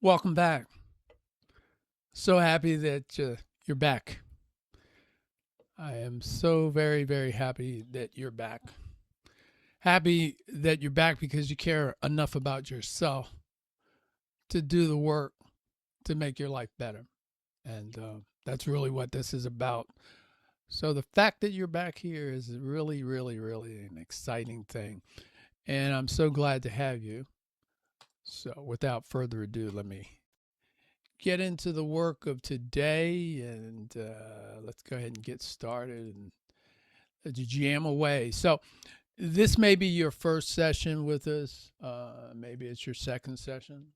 Welcome back. So happy that you're back. I am so very, very happy that you're back. Happy that you're back because you care enough about yourself to do the work to make your life better. And that's really what this is about. So the fact that you're back here is really, really, really an exciting thing. And I'm so glad to have you. So without further ado, let me get into the work of today and let's go ahead and get started and let's jam away. So this may be your first session with us. Maybe it's your second session.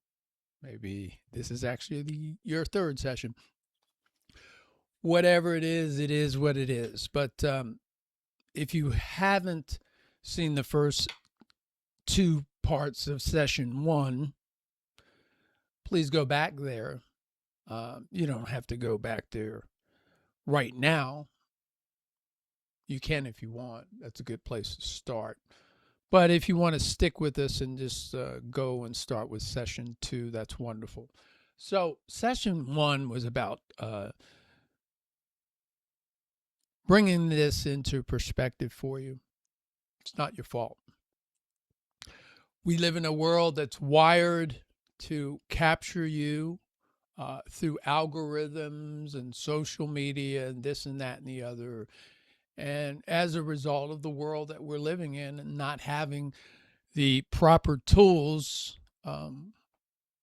Maybe this is actually your third session. Whatever it is what it is. But if you haven't seen the first two parts of session one, please go back there. You don't have to go back there right now. You can if you want. That's a good place to start. But if you want to stick with us and just go and start with session two, that's wonderful. So session one was about bringing this into perspective for you. It's not your fault. We live in a world that's wired to capture you through algorithms and social media and this and that and the other. And as a result of the world that we're living in and not having the proper tools,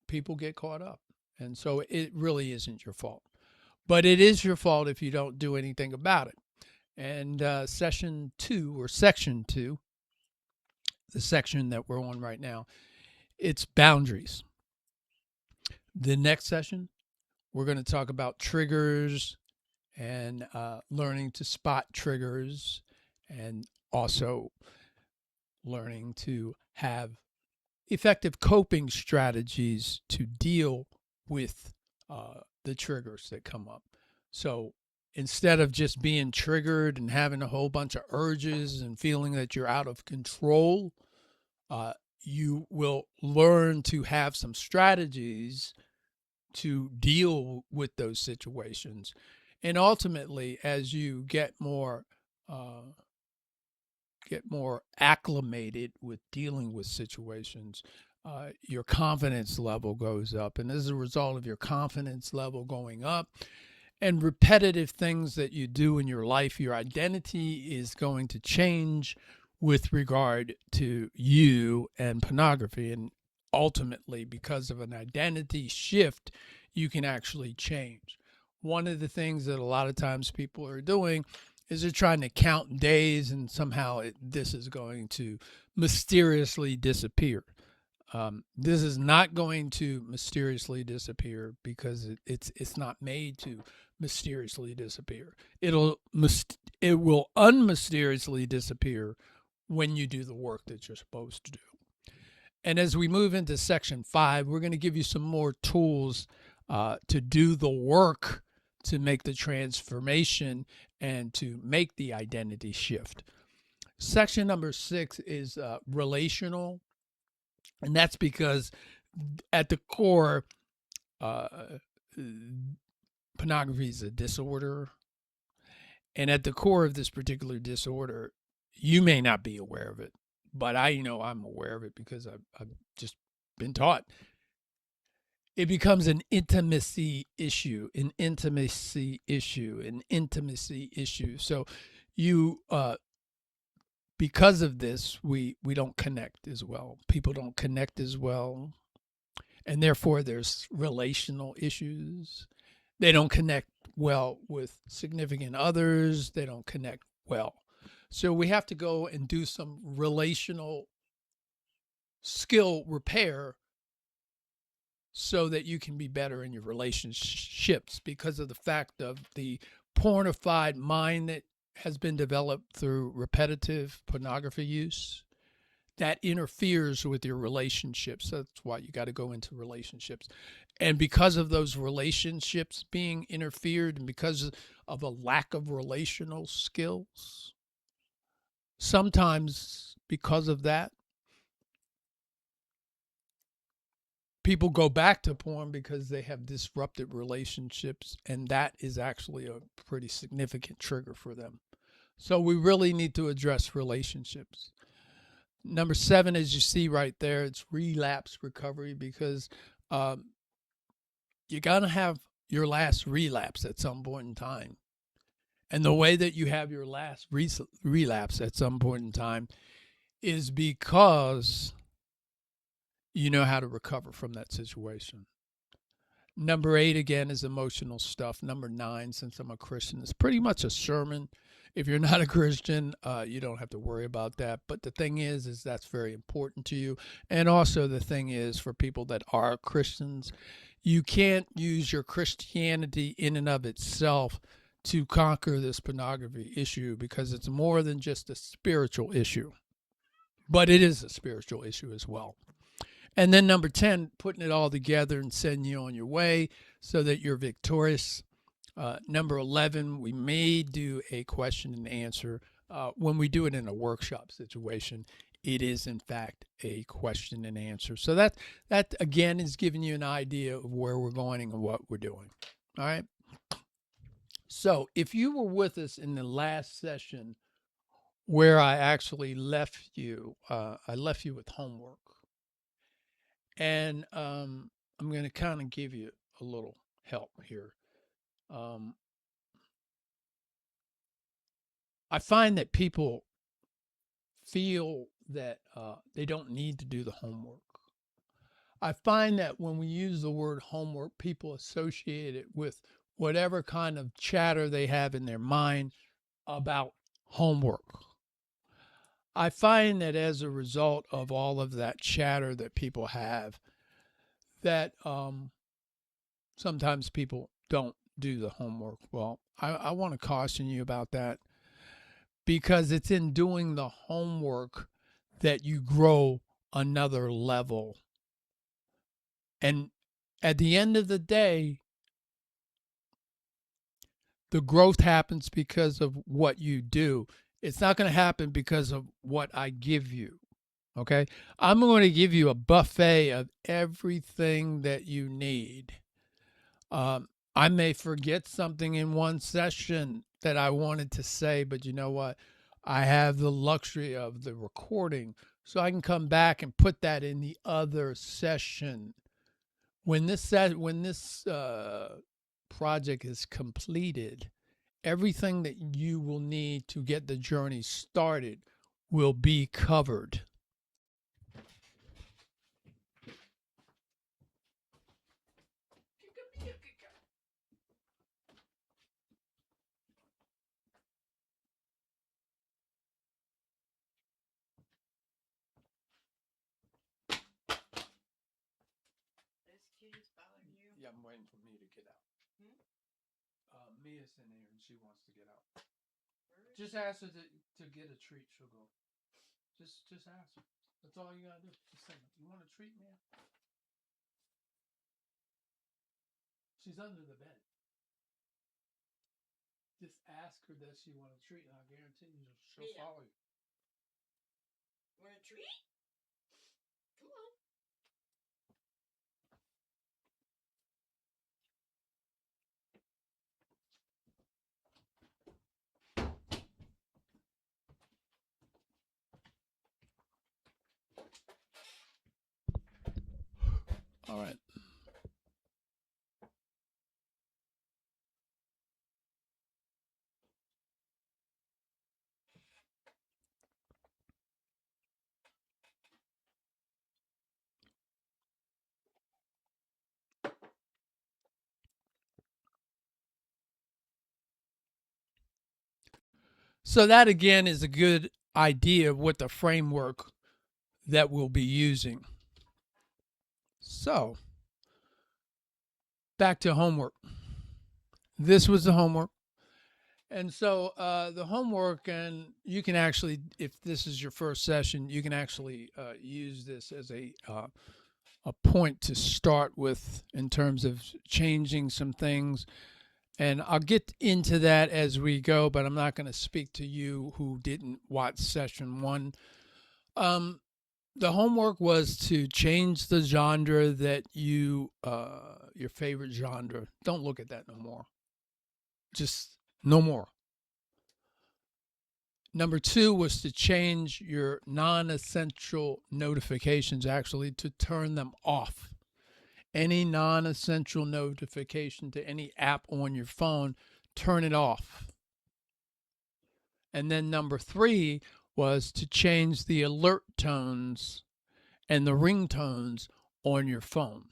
people get caught up. And so it really isn't your fault. But it is your fault if you don't do anything about it. And session two, or section two, the section that we're on right now, it's boundaries. The next session, we're going to talk about triggers and learning to spot triggers and also learning to have effective coping strategies to deal with the triggers that come up. So instead of just being triggered and having a whole bunch of urges and feeling that you're out of control, you will learn to have some strategies to deal with those situations. And ultimately, as you get more acclimated with dealing with situations, your confidence level goes up. And as a result of your confidence level going up and repetitive things that you do in your life, your identity is going to change with regard to you and pornography. And ultimately, because of an identity shift, you can actually change. One of the things that a lot of times people are doing is they're trying to count days and somehow this is going to mysteriously disappear. This is not going to mysteriously disappear because it's not made to mysteriously disappear. It will unmysteriously disappear when you do the work that you're supposed to do. And as we move into section 5, we're going to give you some more tools to do the work to make the transformation and to make the identity shift. Section number 6 is relational. And that's because at the core, pornography is a disorder. And at the core of this particular disorder, you may not be aware of it, but I know I'm aware of it because I've just been taught. It becomes an intimacy issue. So you, because of this, we don't connect as well. People don't connect as well. And therefore, there's relational issues. They don't connect well with significant others. They don't connect well. So we have to go and do some relational skill repair so that you can be better in your relationships because of the fact of the pornified mind that has been developed through repetitive pornography use that interferes with your relationships. That's why you got to go into relationships. And because of those relationships being interfered and because of a lack of relational skills, sometimes because of that, people go back to porn because they have disrupted relationships, and that is actually a pretty significant trigger for them. So we really need to address relationships. Number 7, as you see right there, it's relapse recovery, because you're going to have your last relapse at some point in time. And the way that you have your last relapse at some point in time is because you know how to recover from that situation. Number 8, again, is emotional stuff. Number 9, since I'm a Christian, is pretty much a sermon. If you're not a Christian, you don't have to worry about that. But the thing is that's very important to you. And also the thing is, for people that are Christians, you can't use your Christianity in and of itself to conquer this pornography issue, because it's more than just a spiritual issue. But it is a spiritual issue as well. And then number 10, putting it all together and sending you on your way so that you're victorious. Number 11, we may do a question and answer. When we do it in a workshop situation, it is in fact a question and answer. So that again is giving you an idea of where we're going and what we're doing. All right. So if you were with us in the last session where I actually left you, I left you with homework. And I'm going to kind of give you a little help here. I find that people feel that they don't need to do the homework. I find that when we use the word homework, people associate it with whatever kind of chatter they have in their mind about homework. I find that as a result of all of that chatter that people have, that sometimes people don't do the homework. Well, I want to caution you about that, because it's in doing the homework that you grow another level. And at the end of the day, the growth happens because of what you do. It's not going to happen because of what I give you. Okay? I'm going to give you a buffet of everything that you need. I may forget something in one session that I wanted to say, but you know what? I have the luxury of the recording, so I can come back and put that in the other session. When this project is completed, everything that you will need to get the journey started will be covered. Yeah, I'm waiting for me to get out. Mia's in here and she wants to get out. Just ask her to get a treat. She'll go. Just ask her. That's all you gotta do. Just say, "You want a treat, Mia?" She's under the bed. Just ask her, does she want a treat, and I guarantee you she'll follow you. Want a treat? Come on. All right. So that again is a good idea of what the framework that we'll be using. So back to homework. This was the homework. And so the homework, and you can actually, if this is your first session, you can actually use this as a point to start with in terms of changing some things. And I'll get into that as we go, but I'm not going to speak to you who didn't watch session 1. The homework was to change the genre that your favorite genre. Don't look at that no more. Just no more. Number 2 was to change your non-essential notifications, actually, to turn them off. Any non-essential notification to any app on your phone, turn it off. And then number 3 was to change the alert tones and the ringtones on your phone.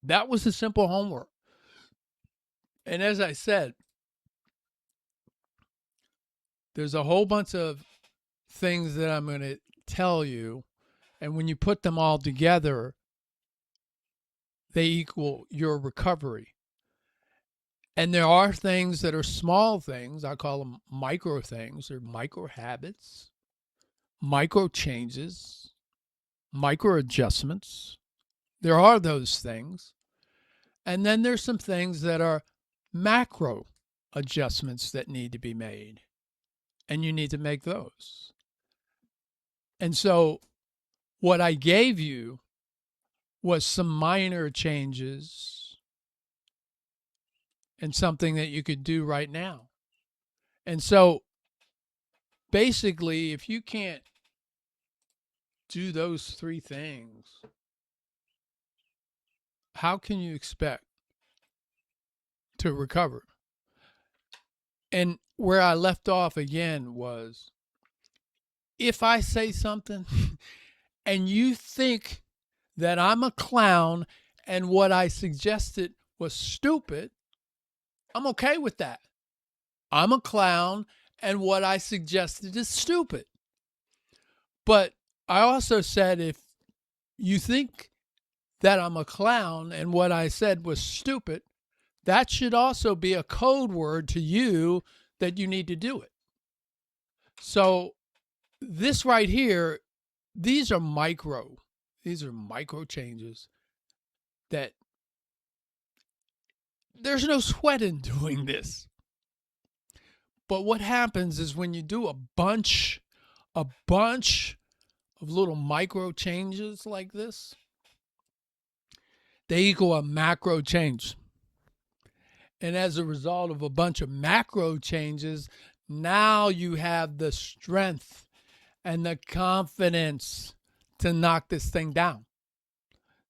That was the simple homework. And as I said, there's a whole bunch of things that I'm going to tell you. And when you put them all together, they equal your recovery. And there are things that are small things. I call them micro things. They're micro habits, micro changes, micro adjustments. There are those things. And then there's some things that are macro adjustments that need to be made. And you need to make those. And so what I gave you was some minor changes and something that you could do right now. And so basically, if you can't do those 3 things, how can you expect to recover? And where I left off again was, if I say something and you think that I'm a clown and what I suggested was stupid, I'm okay with that. I'm a clown and what I suggested is stupid. But I also said, if you think that I'm a clown and what I said was stupid, that should also be a code word to you that you need to do it. So this right here, these are micro changes that there's no sweat in doing this. But what happens is when you do a bunch of little micro changes like this, they equal a macro change. And as a result of a bunch of macro changes, now you have the strength and the confidence to knock this thing down.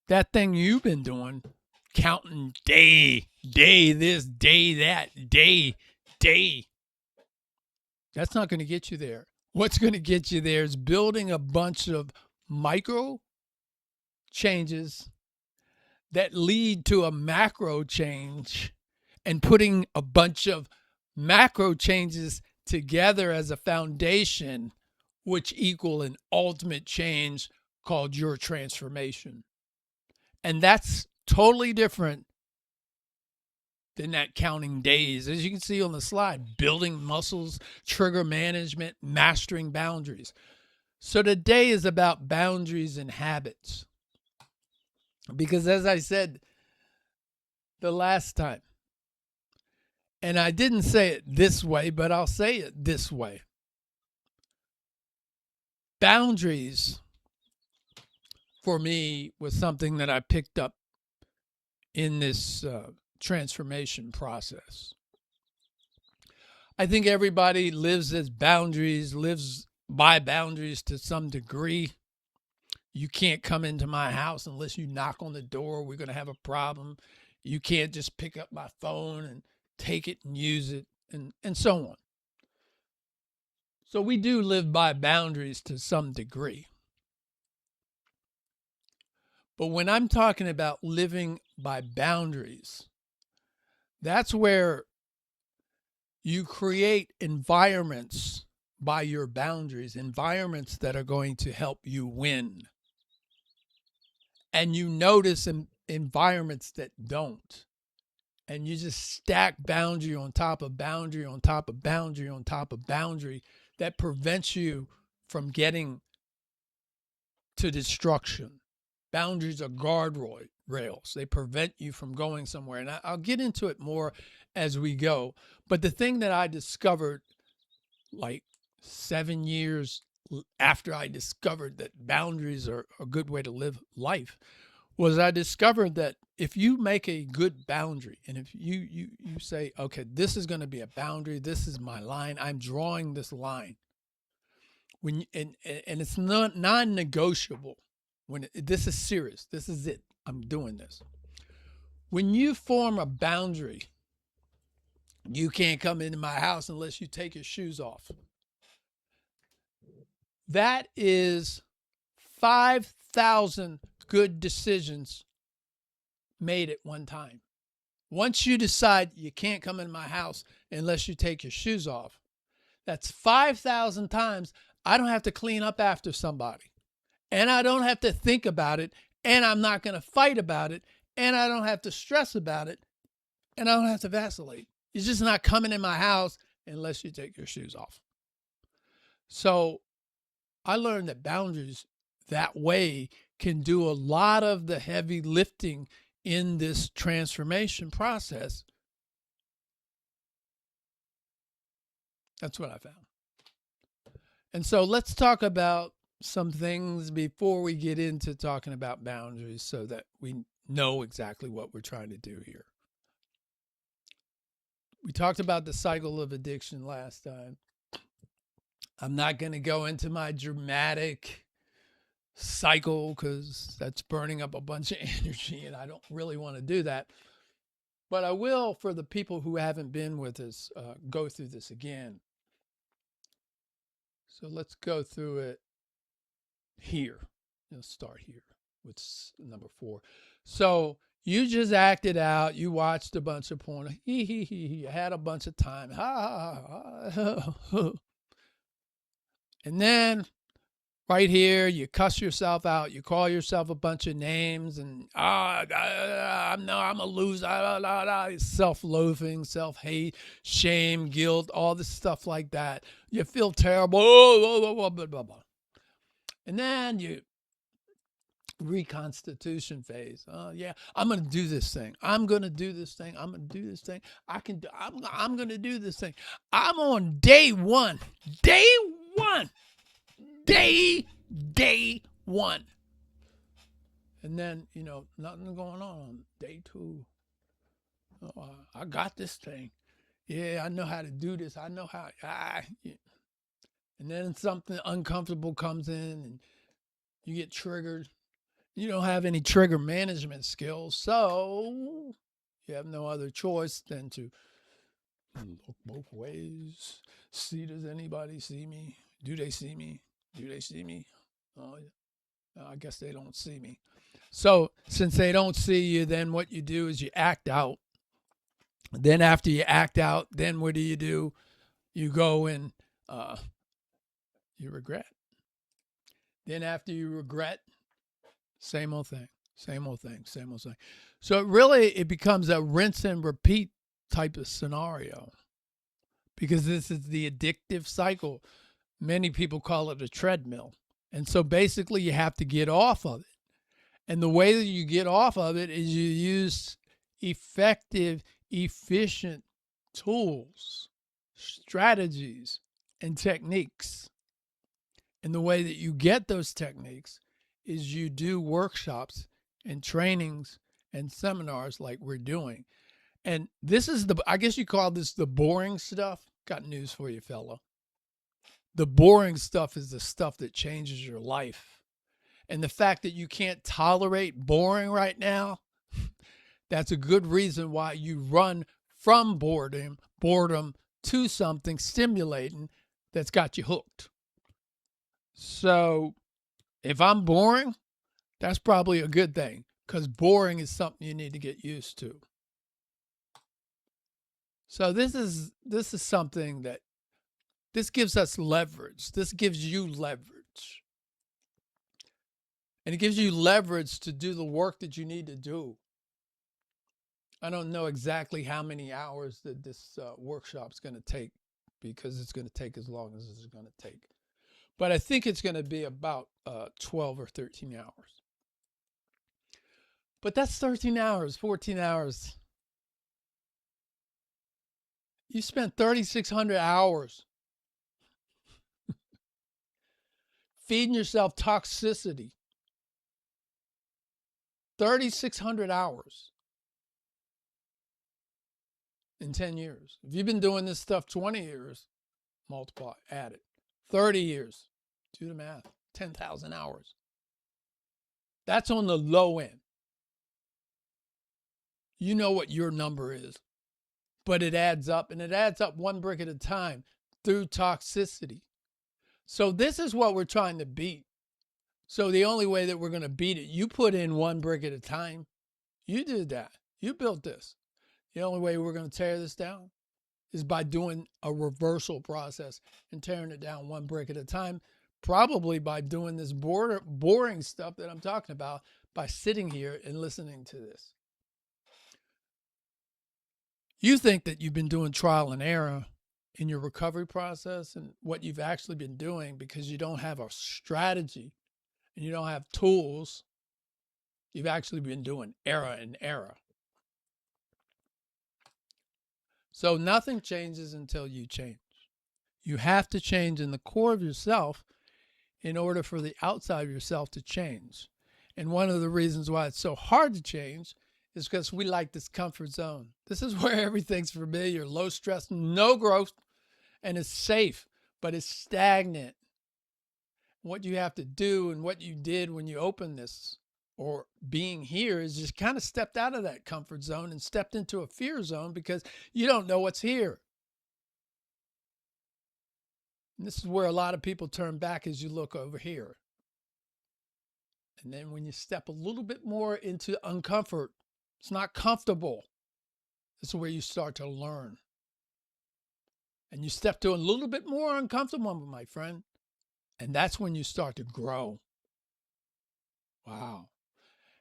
That thing you've been doing, counting day this, day that, day, that's not going to get you there. What's going to get you there is building a bunch of micro changes that lead to a macro change and putting a bunch of macro changes together as a foundation, which equal an ultimate change called your transformation. And that's totally different than that counting days. As you can see on the slide, building muscles, trigger management, mastering boundaries. So today is about boundaries and habits. Because as I said the last time, and I didn't say it this way, but I'll say it this way. Boundaries, for me, was something that I picked up in this transformation process. I think everybody lives by boundaries to some degree. You can't come into my house unless you knock on the door. We're going to have a problem. You can't just pick up my phone and take it and use it, and so on. So we do live by boundaries to some degree. But when I'm talking about living by boundaries, that's where you create environments by your boundaries, environments that are going to help you win. And you notice environments that don't. And you just stack boundary on top of boundary on top of boundary on top of boundary that prevents you from getting to destruction. Boundaries are guardrails. They prevent you from going somewhere. And I'll get into it more as we go. But the thing that I discovered like 7 years after I discovered that boundaries are a good way to live life, was I discovered that if you make a good boundary, and if you say, okay, this is going to be a boundary, this is my line, I'm drawing this line. When and it's not non-negotiable. This is serious, this is it. I'm doing this. When you form a boundary, you can't come into my house unless you take your shoes off. That is 5,000 good decisions made at one time. Once you decide you can't come into my house unless you take your shoes off, that's 5,000 times I don't have to clean up after somebody. And I don't have to think about it. And I'm not going to fight about it. And I don't have to stress about it. And I don't have to vacillate. You're just not coming in my house unless you take your shoes off. So I learned that boundaries that way can do a lot of the heavy lifting in this transformation process. That's what I found. And so let's talk about some things before we get into talking about boundaries so that we know exactly what we're trying to do here. We talked about the cycle of addiction last time. I'm not going to go into my dramatic cycle because that's burning up a bunch of energy and I don't really want to do that. But I will, for the people who haven't been with us, go through this again. So let's go through it here. Let's start here with number 4. So you just acted out. You watched a bunch of porn. You had a bunch of time. And then right here, you cuss yourself out. You call yourself a bunch of names, and I'm a loser. Self-loathing, self-hate, shame, guilt, all this stuff like that. You feel terrible. Blah, blah, blah, blah. And then you reconstitution phase. Yeah, I'm going to do this thing. I'm going to do this thing. I'm going to do this thing. I'm going to do this thing. I'm on day one. Day one. And then, nothing going on. Day 2. Oh, I got this thing. Yeah, I know how to do this. I know how. Yeah. And then something uncomfortable comes in and you get triggered. You don't have any trigger management skills, so you have no other choice than to look both ways. See, does anybody see me? Do they see me? Do they see me? Oh, yeah. I guess they don't see me. So since they don't see you, then what you do is you act out. Then after you act out, then what do? You go and you regret. Then after you regret, same old thing. So it becomes a rinse and repeat type of scenario because this is the addictive cycle. Many people call it a treadmill. And so basically you have to get off of it. And the way that you get off of it is you use effective, efficient tools, strategies, and techniques. And the way that you get those techniques is you do workshops and trainings and seminars like we're doing. And this is I guess you call this the boring stuff. Got news for you, fella. The boring stuff is the stuff that changes your life. And the fact that you can't tolerate boring right now, that's a good reason why you run from boredom to something stimulating that's got you hooked. So if I'm boring, that's probably a good thing because boring is something you need to get used to. So this is something that this gives us leverage. This gives you leverage. And it gives you leverage to do the work that you need to do. I don't know exactly how many hours that this workshop's going to take because it's going to take as long as it's going to take. But I think it's going to be about 12 or 13 hours. But that's 13 hours, 14 hours. You spent 3,600 hours feeding yourself toxicity. 3,600 hours in 10 years. If you've been doing this stuff 20 years, multiply, add it. 30 years, do the math, 10,000 hours. That's on the low end. You know what your number is, but it adds up, and it adds up one brick at a time through toxicity. So this is what we're trying to beat. So the only way that we're going to beat it, you put in one brick at a time. You did that. You built this. The only way we're going to tear this down is by doing a reversal process and tearing it down one brick at a time, probably by doing this boring stuff that I'm talking about, by sitting here and listening to this. You think that you've been doing trial and error in your recovery process, and what you've actually been doing, because you don't have a strategy and you don't have tools, you've actually been doing error and error. So nothing changes until you change. You have to change in the core of yourself in order for the outside of yourself to change. And one of the reasons why it's so hard to change is because we like this comfort zone. This is where everything's familiar, low stress, no growth, and it's safe, but it's stagnant. What you have to do and what you did when you opened this, or being here, is just kind of stepped out of that comfort zone and stepped into a fear zone because you don't know what's here. And this is where a lot of people turn back as you look over here. And then when you step a little bit more into uncomfort, it's not comfortable. This is where you start to learn. And you step to a little bit more uncomfortable, my friend. And that's when you start to grow. Wow.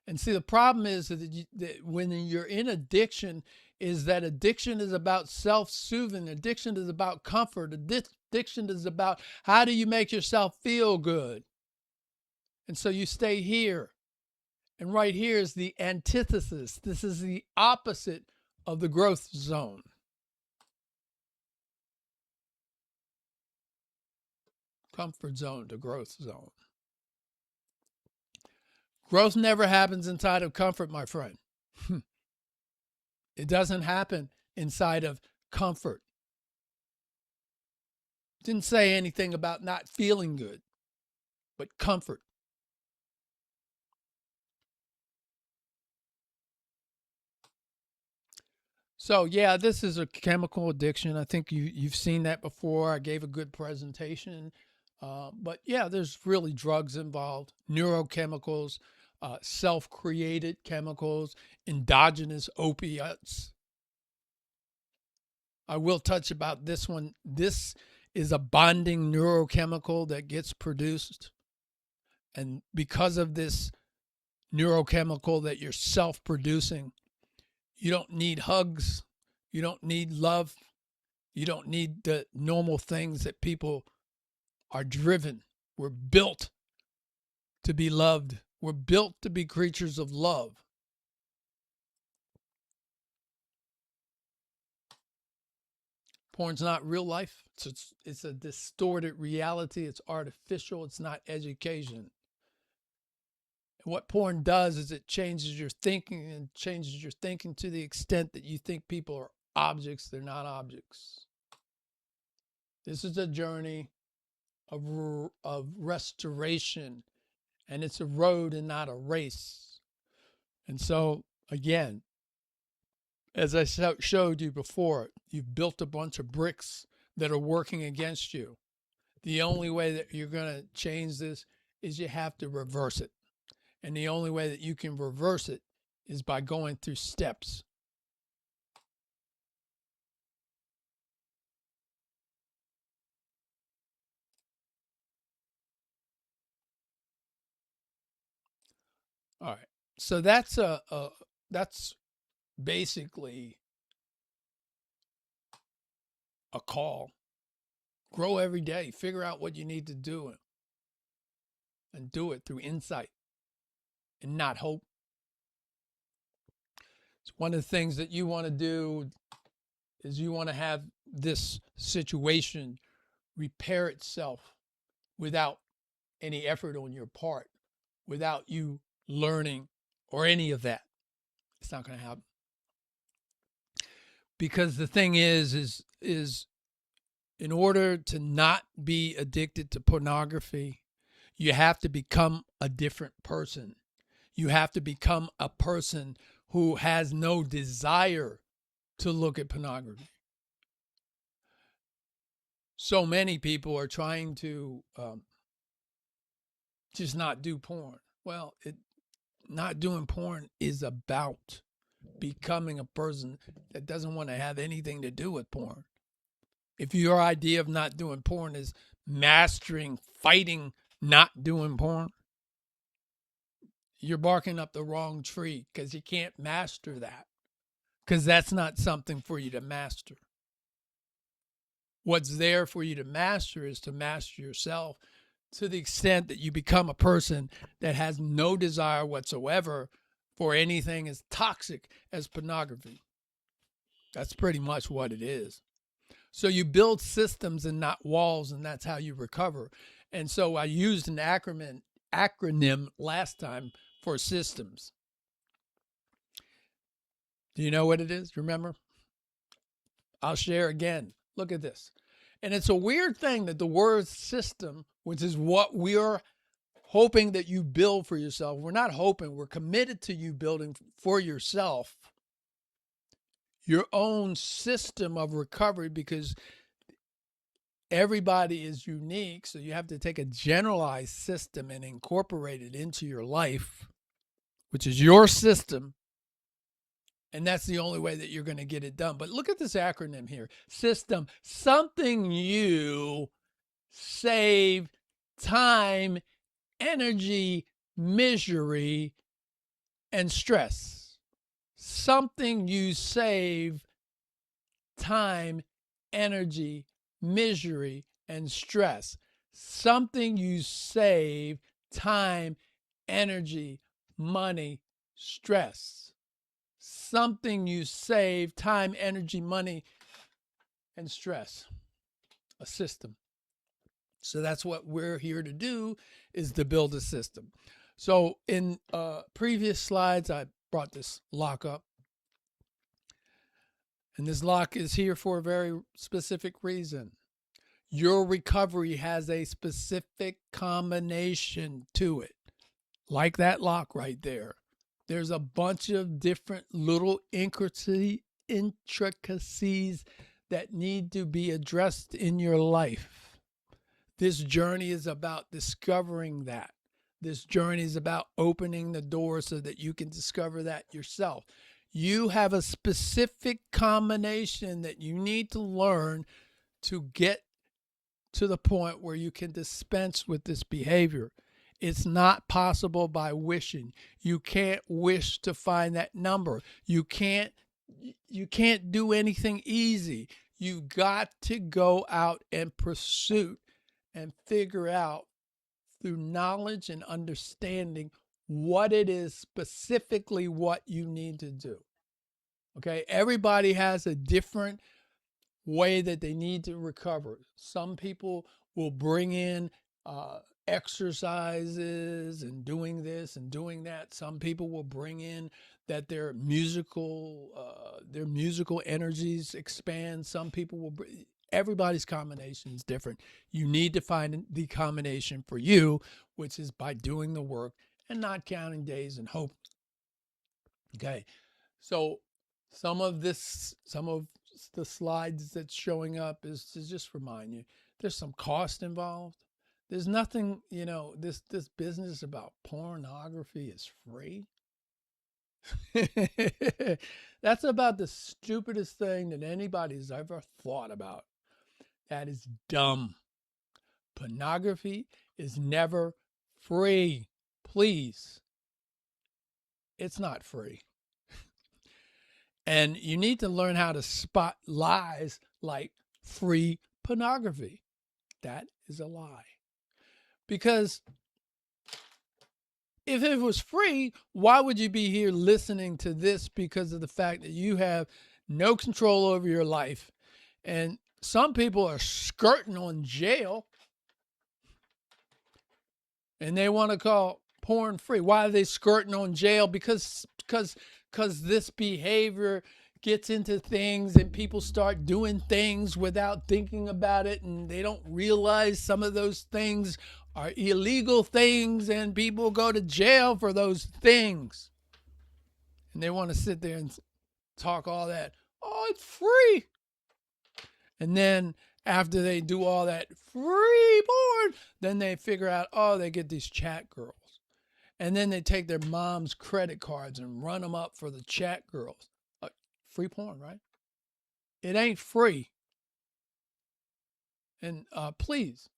And see, the problem is that when you're in addiction, is that addiction is about self-soothing. Addiction is about comfort. Addiction is about how do you make yourself feel good. And so you stay here. And right here is the antithesis. This is the opposite of the growth zone. Comfort zone to growth zone. Growth never happens inside of comfort, my friend. It doesn't happen inside of comfort. Didn't say anything about not feeling good, but comfort. So yeah, this is a chemical addiction. I think you've seen that before. I gave a good presentation. But yeah, there's really drugs involved, neurochemicals, self-created chemicals, endogenous opiates. I will touch about this one. This is a bonding neurochemical that gets produced. And because of this neurochemical that you're self-producing, you don't need hugs. You don't need love. You don't need the normal things that people are driven. We're built to be loved. We're built to be creatures of love. Porn's not real life. It's a distorted reality. It's artificial. It's not education. And what porn does is it changes your thinking, and changes your thinking to the extent that you think people are objects. They're not objects. This is a journey of restoration, and it's a road and not a race. And so, again, as I showed you before, you've built a bunch of bricks that are working against you. The only way that you're going to change this is you have to reverse it. And the only way that you can reverse it is by going through steps. All right. So that's that's basically a call. Grow every day. Figure out what you need to do, and do it through insight and not hope. It's one of the things that you want to do is you want to have this situation repair itself without any effort on your part without you learning or any of that. It's not going to happen. Because the thing is in order to not be addicted to pornography, you have to become a different person. You have to become a person who has no desire to look at pornography. So many people are trying to just not do porn. Well, not doing porn is about becoming a person that doesn't want to have anything to do with porn. If your idea of not doing porn is mastering, fighting, not doing porn, you're barking up the wrong tree, because you can't master that, because that's not something for you to master. What's there for you to master is to master yourself to the extent that you become a person that has no desire whatsoever for anything as toxic as pornography. That's pretty much what it is. So you build systems and not walls, and that's how you recover. And so I used an acronym last time for systems. Do you know what it is? Remember? I'll share again. Look at this. And it's a weird thing that the word system, which is what we're hoping that you build for yourself. We're not hoping, we're committed to you building for yourself your own system of recovery, because everybody is unique. So you have to take a generalized system and incorporate it into your life, which is your system. And that's the only way that you're going to get it done. But look at this acronym here. System, something you save time, energy, misery, and stress. Something you save time, energy, misery, and stress. Something you save time, energy, money, stress. Something you save time, energy, money, and stress. A system. So that's what we're here to do, is to build a system. So in previous slides, I brought this lock up. And this lock is here for a very specific reason. Your recovery has a specific combination to it. Like that lock right there. There's a bunch of different little intricacies that need to be addressed in your life. This journey is about discovering that. This journey is about opening the door so that you can discover that yourself. You have a specific combination that you need to learn to get to the point where you can dispense with this behavior. It's not possible by wishing. You can't wish to find that number. You can't do anything easy. You've got to go out and pursue and figure out through knowledge and understanding what it is specifically what you need to do. Okay, everybody has a different way that they need to recover. Some people will bring in exercises and doing this and doing that. Some people will bring in that their musical energies expand. Some people will everybody's combination is different. You need to find the combination for you, which is by doing the work and not counting days and hope. Okay, so some of the slides that's showing up is to just remind you there's some cost involved. There's nothing, this business about pornography is free. That's about the stupidest thing that anybody's ever thought about. That is dumb. Pornography is never free. Please. It's not free. And you need to learn how to spot lies like free pornography. That is a lie. Because if it was free, why would you be here listening to this? Because of the fact that you have no control over your life. And some people are skirting on jail. And they want to call porn free. Why are they skirting on jail? Because this behavior gets into things and people start doing things without thinking about it, and they don't realize some of those things are illegal things, and people go to jail for those things. And they want to sit there and talk all that. Oh, it's free. And then after they do all that free porn, then they figure out, oh, they get these chat girls. And then they take their mom's credit cards and run them up for the chat girls. Free porn, right? It ain't free. And please,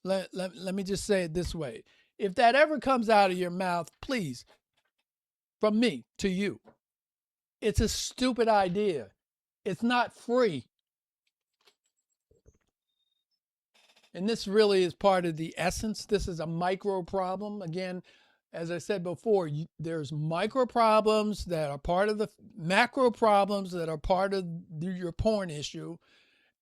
let me just say it this way. If that ever comes out of your mouth, please, from me to you, it's a stupid idea. It's not free. And this really is part of the essence. This is a micro problem. Again, as I said before, there's micro problems that are part of the macro problems that are part of your porn issue.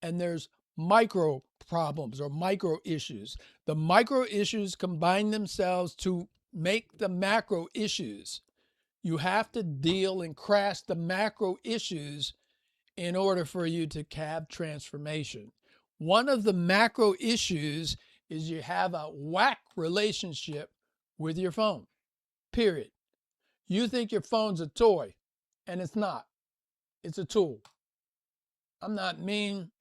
And there's micro problems or micro issues. The micro issues combine themselves to make the macro issues. You have to deal and crash the macro issues in order for you to have transformation. One of the macro issues is you have a whack relationship with your phone, period. You think your phone's a toy, and it's not. It's a tool. I'm not mean.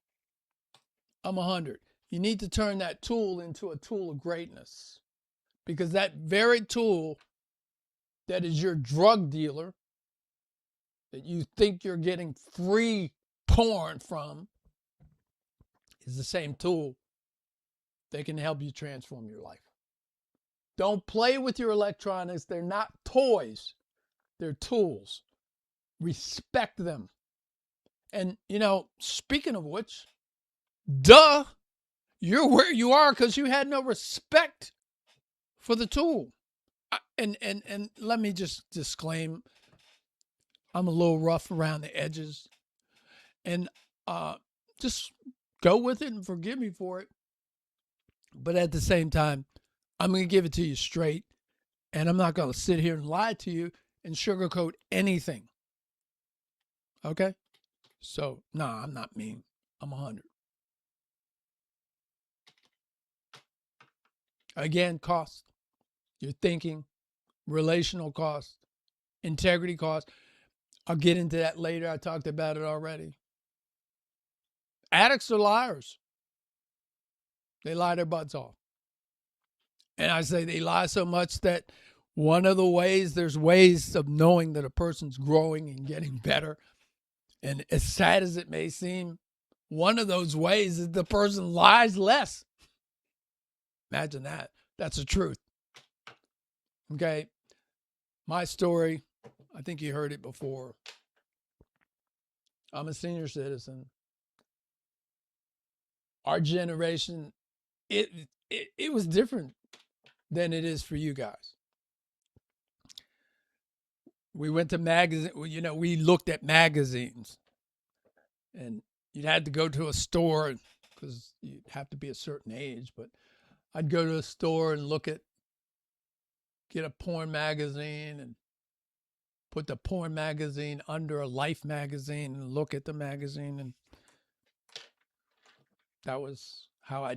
I'm 100. You need to turn that tool into a tool of greatness, because that very tool that is your drug dealer, that you think you're getting free porn from, is the same tool that can help you transform your life. Don't play with your electronics. They're not toys. They're tools. Respect them. And, speaking of which, duh, you're where you are because you had no respect for the tool. And let me just disclaim, I'm a little rough around the edges. And just go with it and forgive me for it. But at the same time, I'm going to give it to you straight. And I'm not going to sit here and lie to you and sugarcoat anything. Okay? So, I'm not mean. I'm 100. Again, cost. Your thinking, relational cost, integrity cost. I'll get into that later. I talked about it already. Addicts are liars. They lie their butts off. And I say they lie so much that there's ways of knowing that a person's growing and getting better. And as sad as it may seem, one of those ways is the person lies less. Imagine that. That's the truth. Okay. My story, I think you heard it before. I'm a senior citizen. Our generation, it was different than it is for you guys. We went to magazine, we looked at magazines, and you'd had to go to a store because you'd have to be a certain age, but I'd go to a store and get a porn magazine and put the porn magazine under a Life magazine and look at the magazine. And that was how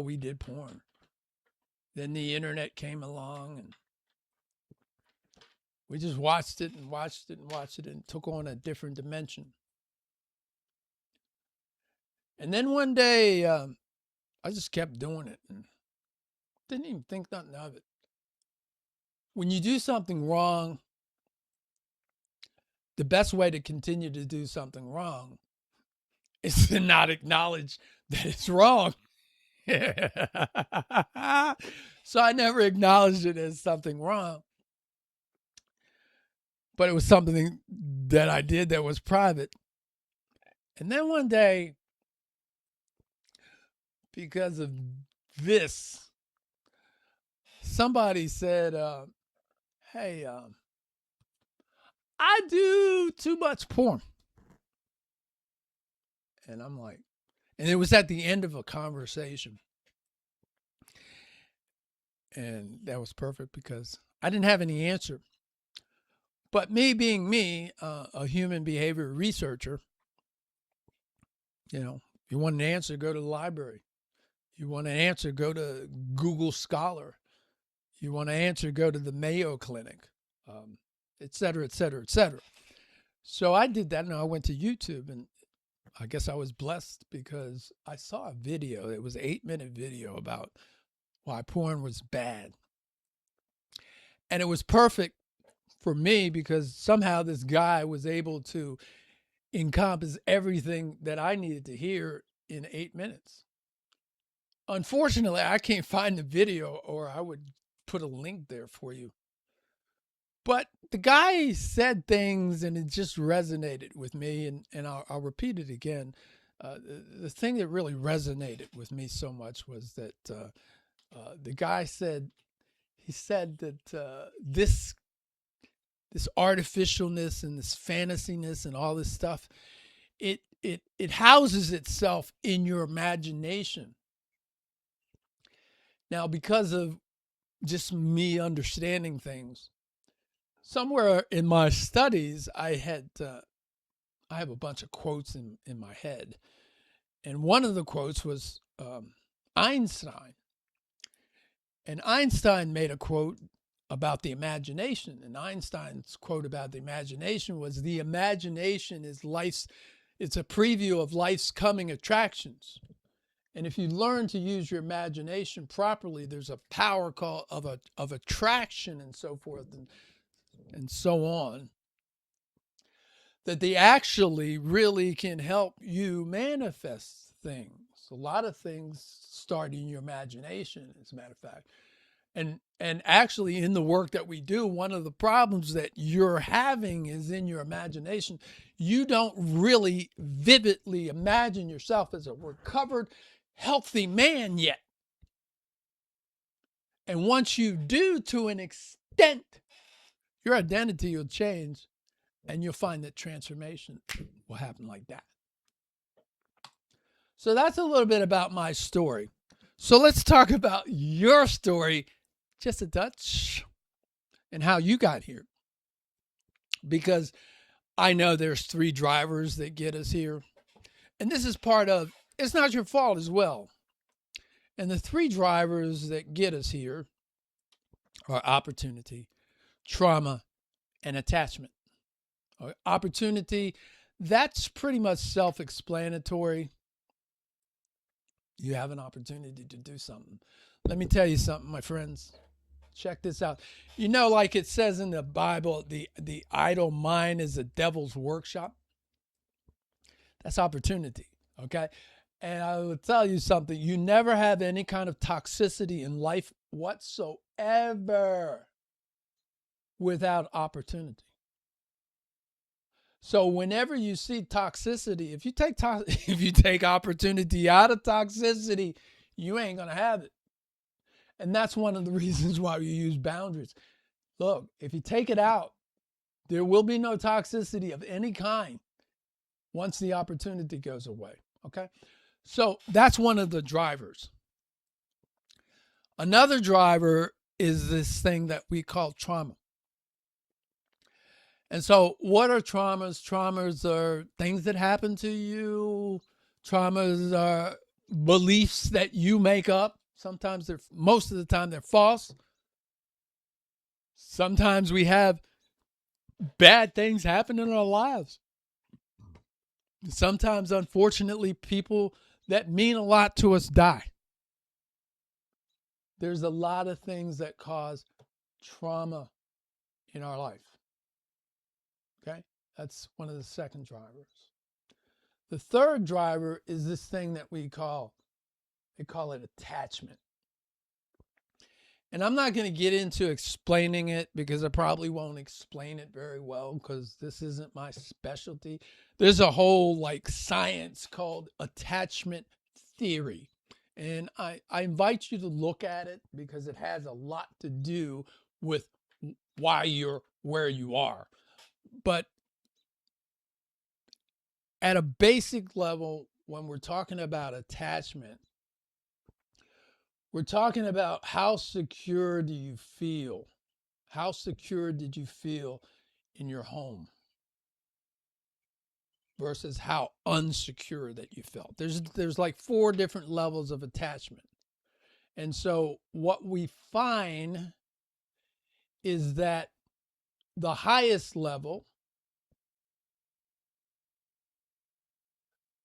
we did porn. Then the internet came along and we just watched it and watched it and watched it, and took on a different dimension. And then one day, I just kept doing it and didn't even think nothing of it. When you do something wrong, the best way to continue to do something wrong is to not acknowledge that it's wrong. So I never acknowledged it as something wrong. But it was something that I did that was private. And then one day, because of this, somebody said, hey, I do too much porn. And I'm like, and it was at the end of a conversation. And that was perfect because I didn't have any answer. But me being me, a human behavior researcher, you want an answer, go to the library. You want an answer, go to Google Scholar. You want an answer, go to the Mayo Clinic, et cetera, et cetera, et cetera. So I did that, and I went to YouTube, and I guess I was blessed because I saw a video. It was an 8-minute video about why porn was bad. And it was perfect for me because somehow this guy was able to encompass everything that I needed to hear in 8 minutes. Unfortunately, I can't find the video, or I would put a link there for you. But the guy said things and it just resonated with me, and I'll repeat it again. The thing that really resonated with me so much was that the guy said, that this artificialness and this fantasyness and all this stuff, it houses itself in your imagination. Now, because of just me understanding things, somewhere in my studies, I have a bunch of quotes in my head. And one of the quotes was Einstein. And Einstein made a quote about the imagination. And Einstein's quote about the imagination was, the imagination is it's a preview of life's coming attractions. And if you learn to use your imagination properly, there's a power call of attraction and so forth and so on, that they actually really can help you manifest things. A lot of things start in your imagination, as a matter of fact. And actually, in the work that we do, one of the problems that you're having is in your imagination. You don't really vividly imagine yourself as a recovered, healthy man yet. And once you do, to an extent, your identity will change, and you'll find that transformation will happen like that. So that's a little bit about my story. So let's talk about your story just a touch and how you got here. Because I know there's 3 drivers that get us here. And this is part of, it's not your fault as well. And the 3 drivers that get us here are opportunity, trauma, and attachment. Opportunity, that's pretty much self-explanatory. You have an opportunity to do something. Let me tell you something, my friends. Check this out. Like it says in the Bible, the idle mind is the devil's workshop. That's opportunity, okay? And I will tell you something. You never have any kind of toxicity in life whatsoever without opportunity. So whenever you see toxicity, if you take opportunity out of toxicity, you ain't going to have it. And that's one of the reasons why we use boundaries. Look, if you take it out, there will be no toxicity of any kind once the opportunity goes away. Okay? So that's one of the drivers. Another driver is this thing that we call trauma. And so what are traumas? Traumas are things that happen to you. Traumas are beliefs that you make up. Sometimes most of the time they're false. Sometimes we have bad things happen in our lives. Sometimes, unfortunately, people that mean a lot to us die. There's a lot of things that cause trauma in our life. Okay? That's one of the second drivers. The third driver is this thing that they call it attachment. And I'm not going to get into explaining it because I probably won't explain it very well because this isn't my specialty. There's a whole science called attachment theory. And I invite you to look at it because it has a lot to do with why you're where you are. But at a basic level, when we're talking about attachment, We're talking about how secure do you feel? How secure did you feel in your home versus how unsecure that you felt? There's like 4 different levels of attachment. And so what we find is that the highest level,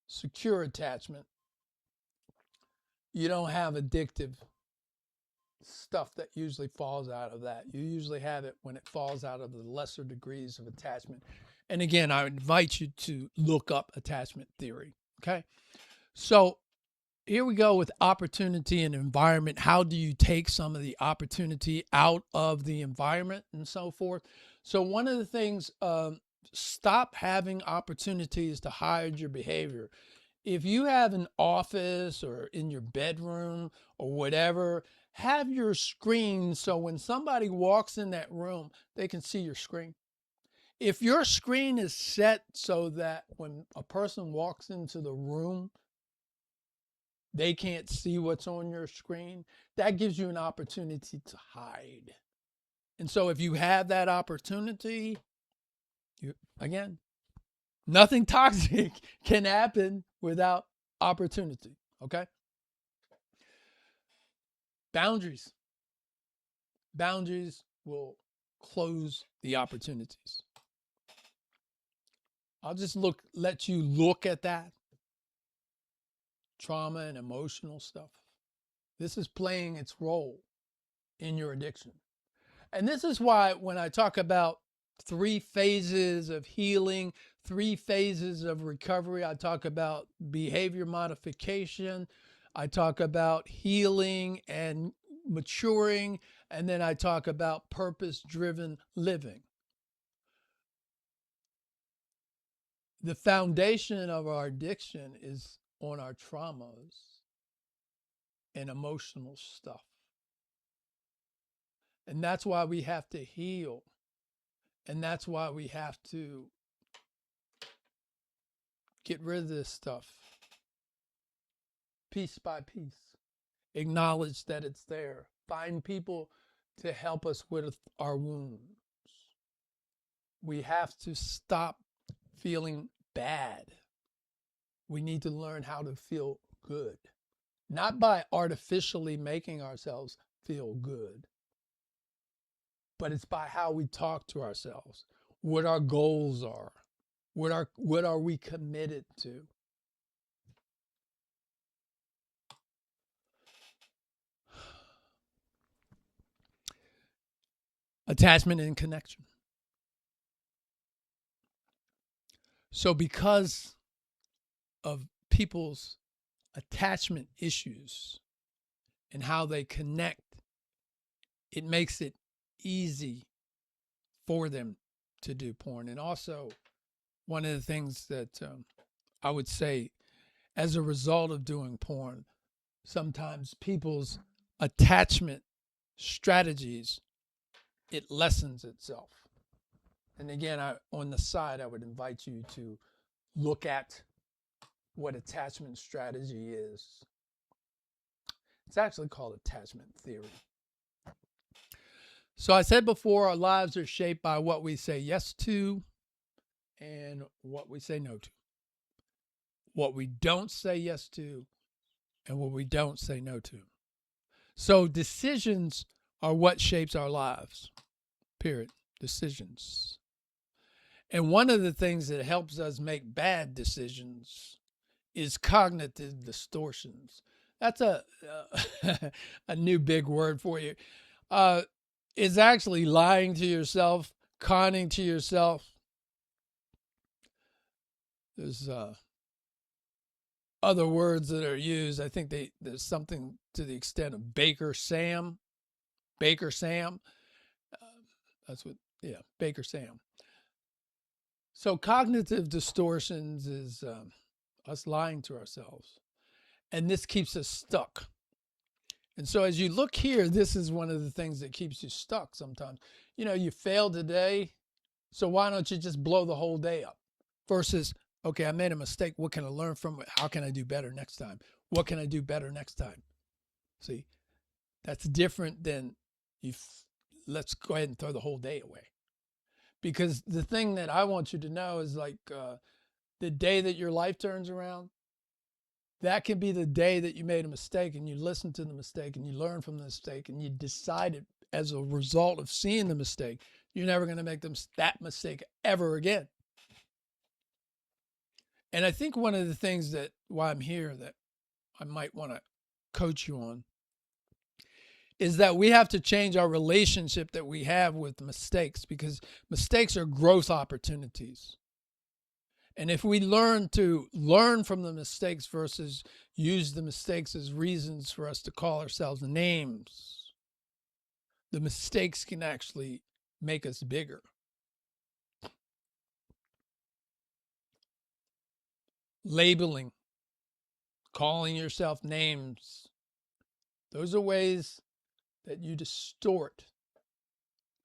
secure attachment, you don't have addictive stuff that usually falls out of that. You usually have it when it falls out of the lesser degrees of attachment. And again, I invite you to look up attachment theory. Okay. So here we go with opportunity and environment. How do you take some of the opportunity out of the environment and so forth? So one of the things, stop having opportunities to hide your behavior. If you have an office or in your bedroom or whatever, have your screen so when somebody walks in that room, they can see your screen. If your screen is set so that when a person walks into the room, they can't see what's on your screen, that gives you an opportunity to hide. And so if you have that opportunity, again, nothing toxic can happen without opportunity, okay? Boundaries. Boundaries will close the opportunities. I'll just let you look at that. Trauma and emotional stuff. This is playing its role in your addiction. And this is why when I talk about 3 phases of healing, 3 phases of recovery, I talk about behavior modification, I talk about healing and maturing, and then I talk about purpose-driven living. The foundation of our addiction is on our traumas and emotional stuff. And that's why we have to heal. And that's why we have to get rid of this stuff piece by piece. Acknowledge that it's there. Find people to help us with our wounds. We have to stop feeling bad. We need to learn how to feel good. Not by artificially making ourselves feel good, but it's by how we talk to ourselves, what our goals are, what are we committed to. Attachment and connection. So because of people's attachment issues and how they connect, it makes it easy for them to do porn. And also, one of the things that I would say as a result of doing porn, sometimes people's attachment strategies, it lessens itself. And again, on the side, I would invite you to look at what attachment strategy is. It's actually called attachment theory. So I said before, our lives are shaped by what we say yes to and what we say no to. What we don't say yes to and what we don't say no to. So decisions are what shapes our lives. Period. Decisions. And one of the things that helps us make bad decisions is cognitive distortions. That's a new big word for you. It's actually lying to yourself, conning to yourself. There's other words that are used. I think there's something to the extent of Baker Sam. Baker Sam. Baker Sam. So cognitive distortions is us lying to ourselves. And this keeps us stuck. And so as you look here, this is one of the things that keeps you stuck sometimes. You know, you failed today, so why don't you just blow the whole day up? Versus, okay, I made a mistake. What can I learn from it? How can I do better next time? What can I do better next time? See, That's different than let's go ahead and throw the whole day away. Because the thing that I want you to know is like the day that your life turns around, that can be the day that you made a mistake and you listen to the mistake and you learn from the mistake and you decided as a result of seeing the mistake, you're never going to make that mistake ever again. And I think one of the things that why I'm here that I might want to coach you on is that we have to change our relationship that we have with mistakes, because mistakes are growth opportunities. And if we learn from the mistakes versus use the mistakes as reasons for us to call ourselves names, the mistakes can actually make us bigger. Labeling, calling yourself names, those are ways that you distort,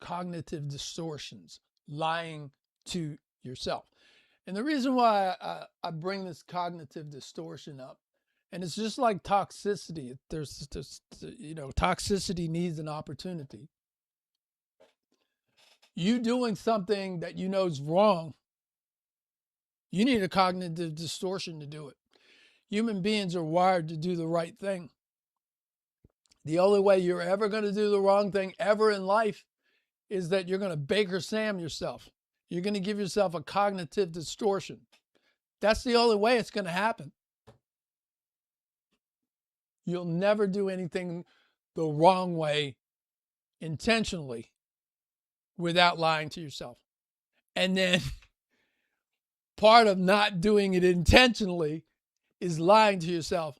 cognitive distortions, lying to yourself. And the reason why I bring this cognitive distortion up, and it's just like toxicity. There's toxicity needs an opportunity. You doing something that you know is wrong, you need a cognitive distortion to do it. Human beings are wired to do the right thing. The only way you're ever going to do the wrong thing ever in life is that you're going to Baker Sam yourself. You're going to give yourself a cognitive distortion. That's the only way it's going to happen. You'll never do anything the wrong way intentionally without lying to yourself. And then part of not doing it intentionally is lying to yourself,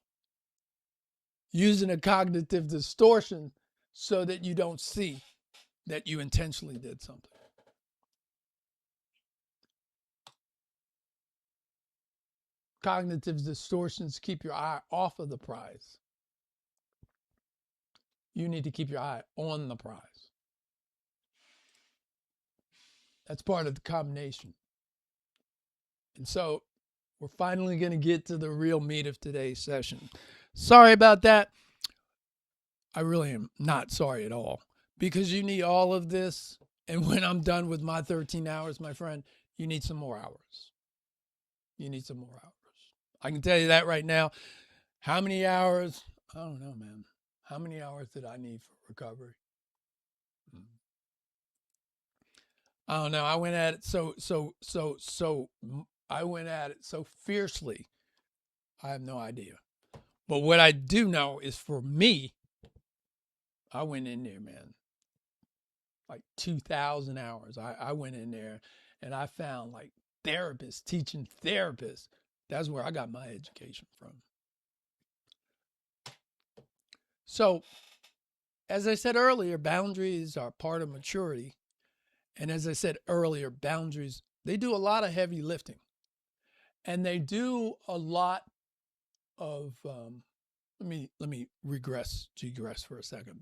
using a cognitive distortion so that you don't see that you intentionally did something. Cognitive distortions keep your eye off of the prize. You need to keep your eye on the prize. That's part of the combination. And so we're finally going to get to the real meat of today's session. Sorry about that. I really am not sorry at all, because you need all of this. And when I'm done with my 13 hours, my friend, you need some more hours. You need some more hours. I can tell you that right now. How many hours? I don't know, man. How many hours did I need for recovery? I don't know. I went at it I went at it so fiercely. I have no idea. But what I do know is, for me, I went in there, man, like 2,000 hours. I went in there and I found like therapists, teaching therapists. That's where I got my education from. So, as I said earlier, boundaries are part of maturity. And as I said earlier, boundaries, they do a lot of heavy lifting. And they do a lot of, let me regress for a second.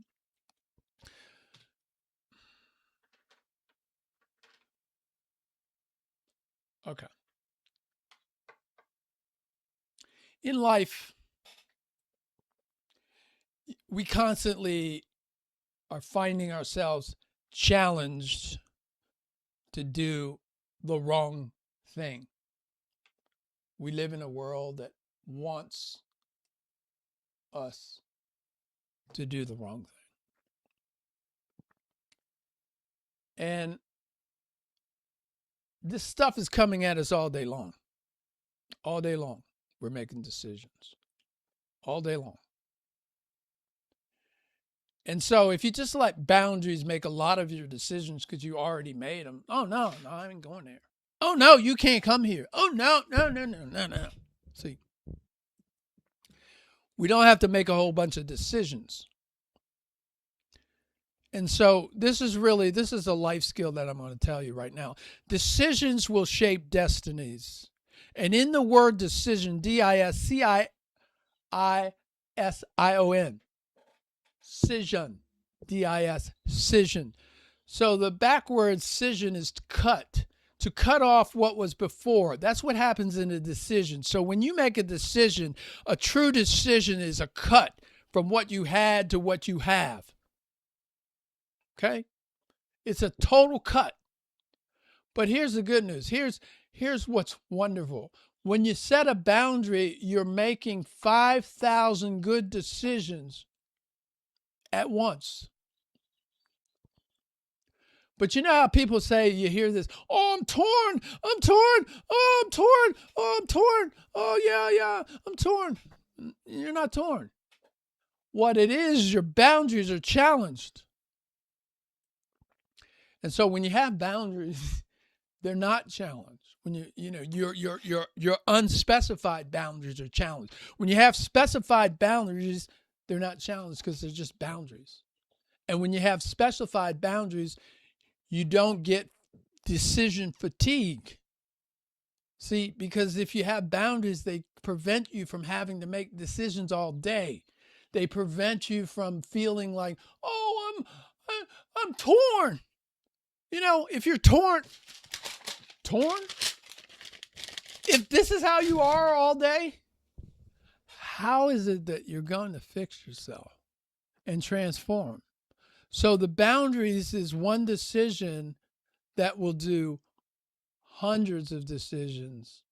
Okay. In life, we constantly are finding ourselves challenged to do the wrong thing. We live in a world that wants us to do the wrong thing. And this stuff is coming at us all day long. All day long, we're making decisions. All day long. And so if you just let boundaries make a lot of your decisions because you already made them, oh, no, I ain't going there. Oh, no, you can't come here. Oh, no. See, we don't have to make a whole bunch of decisions. And so this is a life skill that I'm going to tell you right now. Decisions will shape destinies. And in the word decision, D-I-S-C-I-I-S-I-O-N, scission, D-I-S, scission. So the backward scission is to cut off what was before. That's what happens in a decision. So when you make a decision, a true decision is a cut from what you had to what you have. Okay? It's a total cut. But here's the good news. Here's what's wonderful. When you set a boundary, you're making 5,000 good decisions at once. But you know how people say, you hear this, oh, I'm torn, oh, I'm torn, oh, yeah, I'm torn. You're not torn. What it is, your boundaries are challenged. And so when you have boundaries, they're not challenged. When your unspecified boundaries are challenged. When you have specified boundaries, they're not challenged because they're just boundaries. And when you have specified boundaries, you don't get decision fatigue. See, because if you have boundaries, they prevent you from having to make decisions all day. They prevent you from feeling like, oh, I'm torn. You know, if you're torn, if this is how you are all day, how is it that you're going to fix yourself and transform? So the boundaries is one decision that will do hundreds of decisions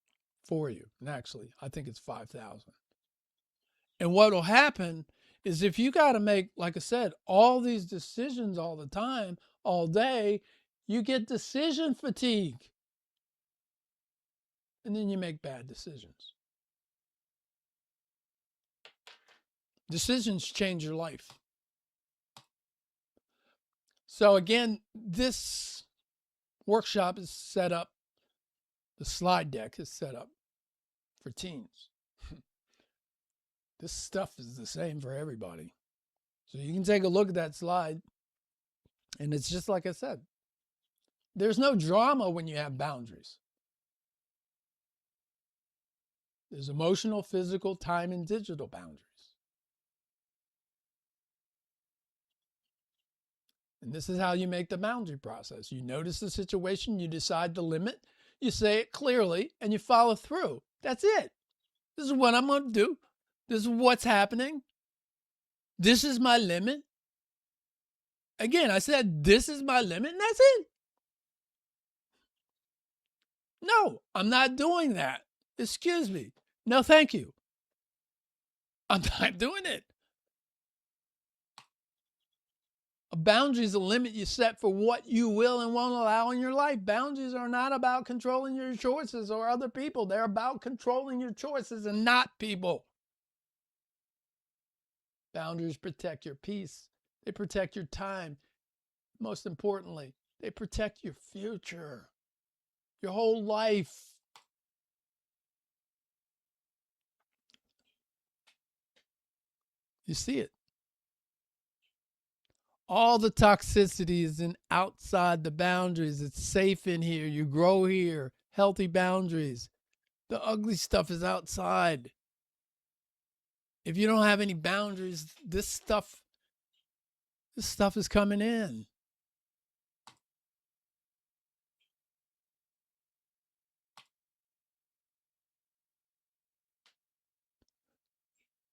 for you. And actually, I think it's 5,000. And what will happen is if you got to make, like I said, all these decisions all the time, all day, you get decision fatigue. And then you make bad decisions. Decisions change your life. So again, this workshop is set up, the slide deck is set up for teens. This stuff is the same for everybody. So you can take a look at that slide, and it's just like I said. There's no drama when you have boundaries. There's emotional, physical, time, and digital boundaries. And this is how you make the boundary process. You notice the situation, you decide the limit, you say it clearly, and you follow through. That's it. This is what I'm going to do. This is what's happening. This is my limit. Again, I said, this is my limit, and that's it. No, I'm not doing that. Excuse me. No, thank you. I'm not doing it. A boundary is a limit you set for what you will and won't allow in your life. Boundaries are not about controlling your choices or other people. They're about controlling your choices and not people. Boundaries protect your peace. They protect your time. Most importantly, they protect your future, your whole life. You see it. All the toxicity is in outside the boundaries. It's safe in here. You grow here. Healthy boundaries. The ugly stuff is outside. If you don't have any boundaries, this stuff is coming in.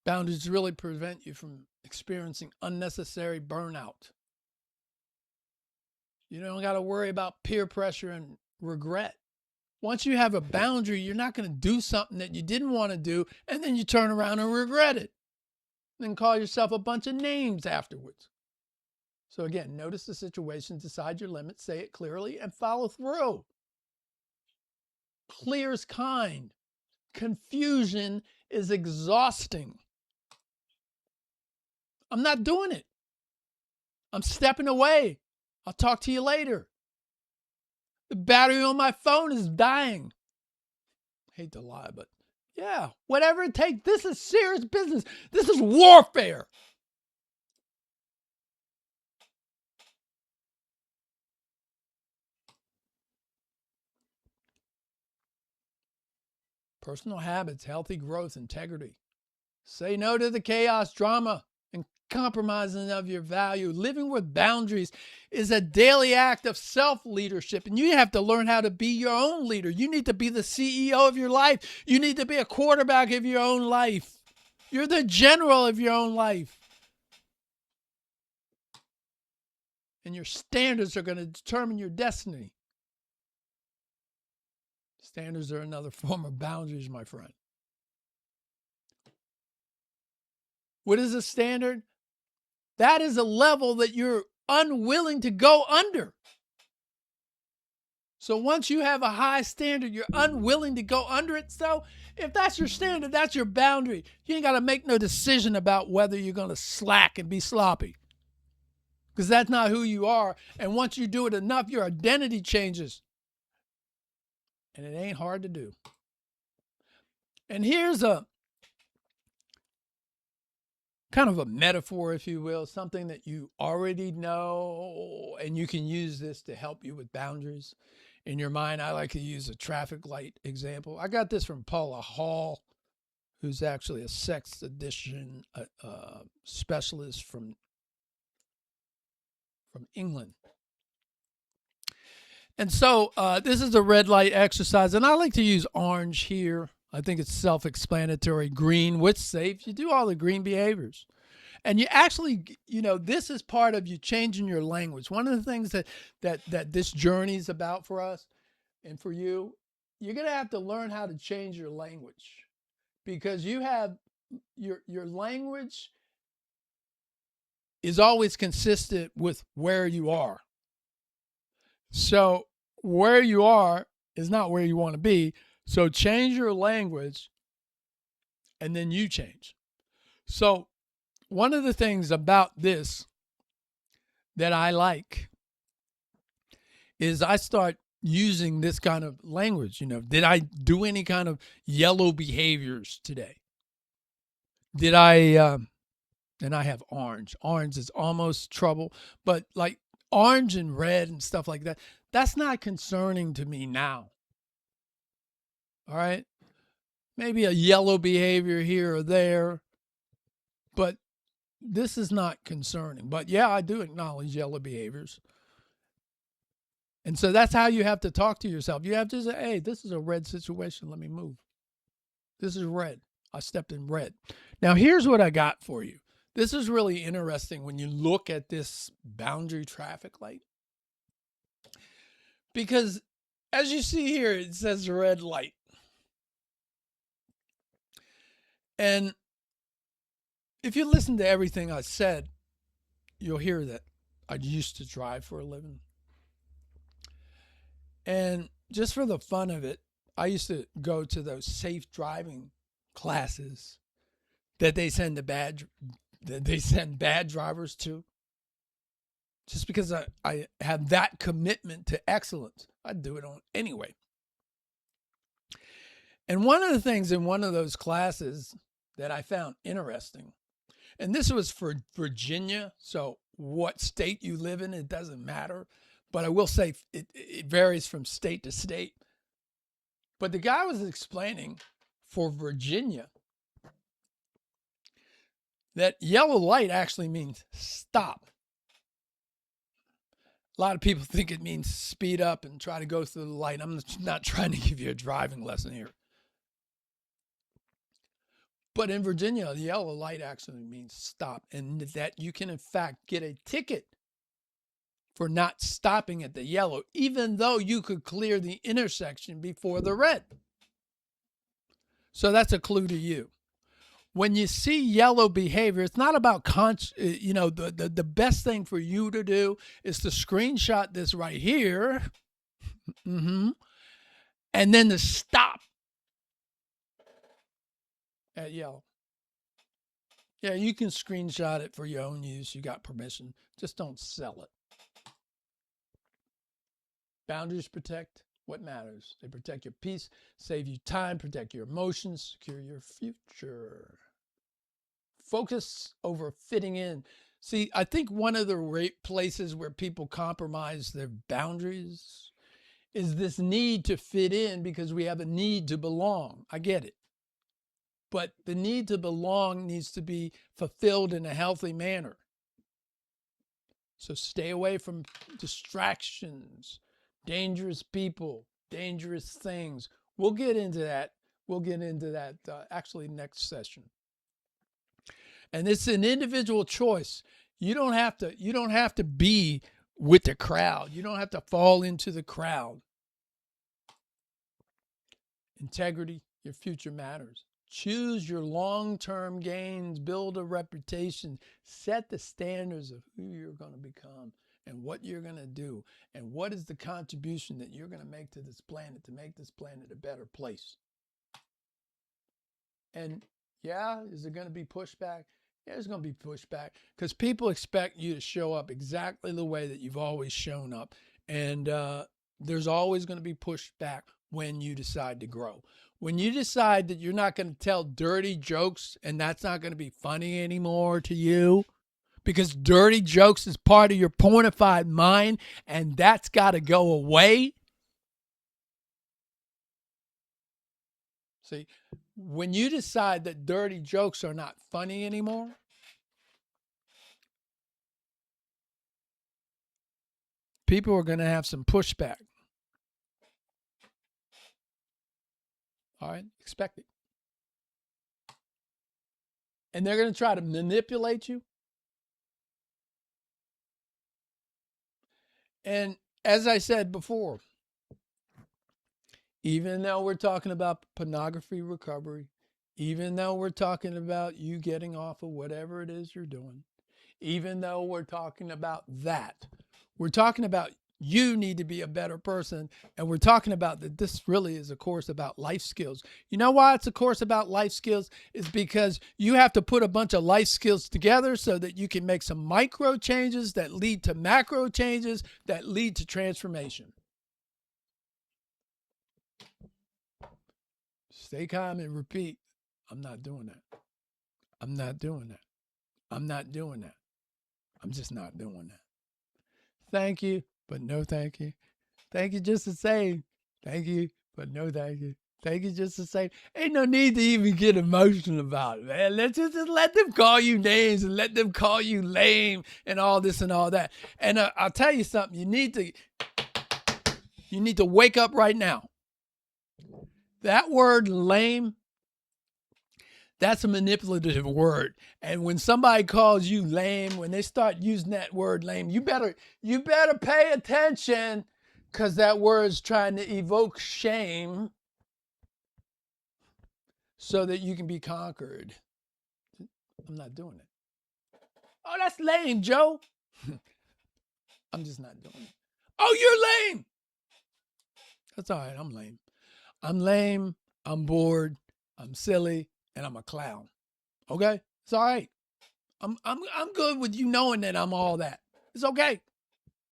Boundaries really prevent you from experiencing unnecessary burnout. You don't got to worry about peer pressure and regret. Once you have a boundary, you're not going to do something that you didn't want to do, and then you turn around and regret it. Then call yourself a bunch of names afterwards. So again, notice the situation, decide your limits, say it clearly, and follow through. Clear is kind. Confusion is exhausting. I'm not doing it. I'm stepping away. I'll talk to you later. The battery on my phone is dying. I hate to lie, but yeah, whatever it takes. This is serious business. This is warfare. Personal habits, healthy growth, integrity. Say no to the chaos, drama, and compromising of your value. Living with boundaries is a daily act of self-leadership, and you have to learn how to be your own leader. You need to be the CEO of your life. You need to be a quarterback of your own life. You're the general of your own life. And your standards are going to determine your destiny. Standards are another form of boundaries, my friend. What is a standard? That is a level that you're unwilling to go under. So once you have a high standard, you're unwilling to go under it. So if that's your standard, that's your boundary. You ain't got to make no decision about whether you're going to slack and be sloppy, because that's not who you are. And once you do it enough, your identity changes. And it ain't hard to do. And here's a kind of a metaphor, if you will, something that you already know, and you can use this to help you with boundaries. In your mind, I like to use a traffic light example. I got this from Paula Hall, who's actually a sex addiction specialist from England. And so this is a red light exercise, and I like to use orange here. I think it's self-explanatory. Green, what's safe? You do all the green behaviors. And you actually, this is part of you changing your language. One of the things that this journey is about for us and for you, you're going to have to learn how to change your language, because you have your language is always consistent with where you are. So where you are is not where you want to be. So change your language, and then you change. So one of the things about this that I like is I start using this kind of language. Did I do any kind of yellow behaviors today? Did I, and I have orange. Orange is almost trouble, but like orange and red and stuff like that, that's not concerning to me now. All right? Maybe a yellow behavior here or there, but this is not concerning. But yeah, I do acknowledge yellow behaviors. And so that's how you have to talk to yourself. You have to say, hey, this is a red situation. Let me move. This is red. I stepped in red. Now, here's what I got for you. This is really interesting when you look at this boundary traffic light. Because as you see here, it says red light. And if you listen to everything I said, you'll hear that I used to drive for a living. And just for the fun of it, I used to go to those safe driving classes that they send bad drivers to. Just because I have that commitment to excellence, I'd do it on anyway. And one of the things in one of those classes that I found interesting, and this was for Virginia, so what state you live in, it doesn't matter. But I will say it varies from state to state. But the guy was explaining for Virginia that yellow light actually means stop. A lot of people think it means speed up and try to go through the light. I'm not trying to give you a driving lesson here. But in Virginia, the yellow light actually means stop, and that you can, in fact, get a ticket for not stopping at the yellow, even though you could clear the intersection before the red. So that's a clue to you. When you see yellow behavior, it's not about, the best thing for you to do is to screenshot this right here, and then to stop at yellow. Yeah, you can screenshot it for your own use. You got permission. Just don't sell it. Boundaries protect what matters. They protect your peace, save you time, protect your emotions, secure your future. Focus over fitting in. See, I think one of the places where people compromise their boundaries is this need to fit in, because we have a need to belong. I get it. But the need to belong needs to be fulfilled in a healthy manner. So stay away from distractions, dangerous people, dangerous things. We'll get into that. Actually next session. And it's an individual choice. You don't have to be with the crowd. You don't have to fall into the crowd. Integrity, your future matters. Choose your long-term gains, build a reputation, set the standards of who you're going to become and what you're going to do and what is the contribution that you're going to make to this planet to make this planet a better place. And yeah, is there going to be pushback? Yeah, there's going to be pushback because people expect you to show up exactly the way that you've always shown up. And there's always going to be pushback when you decide to grow. When you decide that you're not going to tell dirty jokes and that's not going to be funny anymore to you, because dirty jokes is part of your pornified mind and that's got to go away. See, when you decide that dirty jokes are not funny anymore, people are going to have some pushback. All right, expect it. And they're going to try to manipulate you. And as I said before, even though we're talking about pornography recovery, even though we're talking about you getting off of whatever it is you're doing, even though we're talking about that, we're talking about you need to be a better person. And we're talking about that this really is a course about life skills. You know why it's a course about life skills? It's because you have to put a bunch of life skills together so that you can make some micro changes that lead to macro changes that lead to transformation. Stay calm and repeat. I'm not doing that. I'm not doing that. I'm not doing that. I'm just not doing that. Thank you, but no thank you. Thank you just the same. Thank you, but no thank you. Thank you just the same. Ain't no need to even get emotional about it, man. Let's just let them call you names and let them call you lame and all this and all that. And I'll tell you something. You need to wake up right now. That word lame, that's a manipulative word. And when somebody calls you lame, when they start using that word lame, you better pay attention, because that word's trying to evoke shame so that you can be conquered. I'm not doing it. Oh, that's lame, Joe. I'm just not doing it. Oh, you're lame. That's all right. I'm lame. I'm lame. I'm bored. I'm silly, and I'm a clown. Okay? It's all right. I'm good with you knowing that I'm all that. It's okay.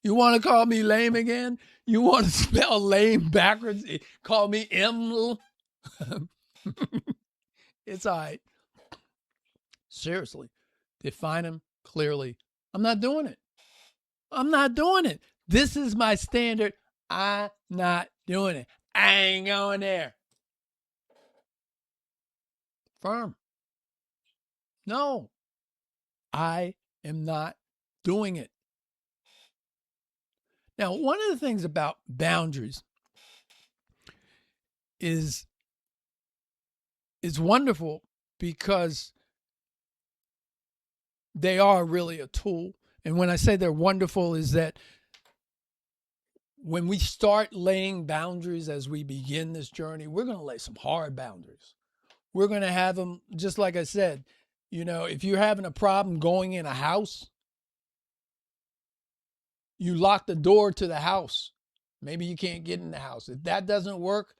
You want to call me lame again? You want to spell lame backwards? Call me M? It's all right. Seriously. Define them clearly. I'm not doing it. I'm not doing it. This is my standard. I'm not doing it. I ain't going there. Firm. No. I am not doing it. Now, one of the things about boundaries is wonderful because they are really a tool. And when I say they're wonderful is that when we start laying boundaries as we begin this journey, we're going to lay some hard boundaries. We're going to have them, just like I said, if you're having a problem going in a house, you lock the door to the house. Maybe you can't get in the house. If that doesn't work,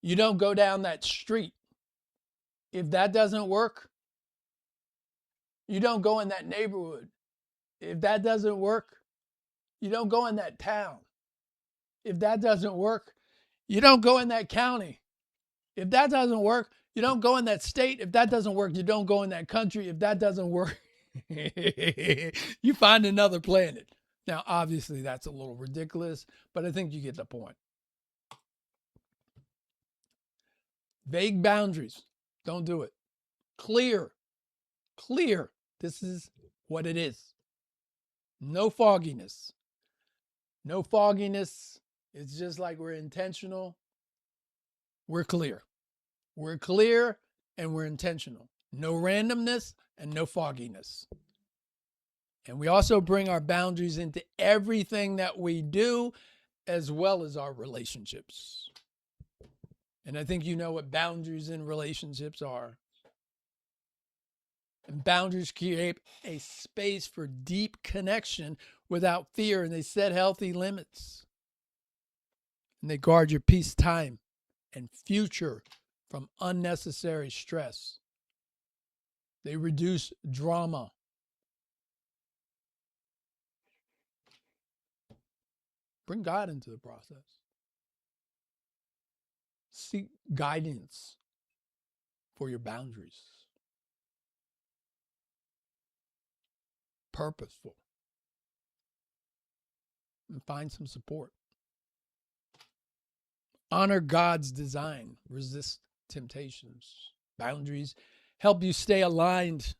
you don't go down that street. If that doesn't work, you don't go in that neighborhood. If that doesn't work, you don't go in that town. If that doesn't work, you don't go in that county. If that doesn't work, you don't go in that state. If that doesn't work, you don't go in that country. If that doesn't work, you find another planet. Now, obviously, that's a little ridiculous, but I think you get the point. Vague boundaries. Don't do it. Clear. This is what it is. No fogginess. No fogginess. It's just like we're intentional. We're clear. We're clear and we're intentional. No randomness and no fogginess. And we also bring our boundaries into everything that we do, as well as our relationships. And I think you know what boundaries in relationships are. And boundaries create a space for deep connection without fear, and they set healthy limits. And they guard your peace, time, and future from unnecessary stress. They reduce drama. Bring God into the process. Seek guidance for your boundaries. Purposeful. And find some support. Honor God's design. Resist temptations. Boundaries help you stay aligned.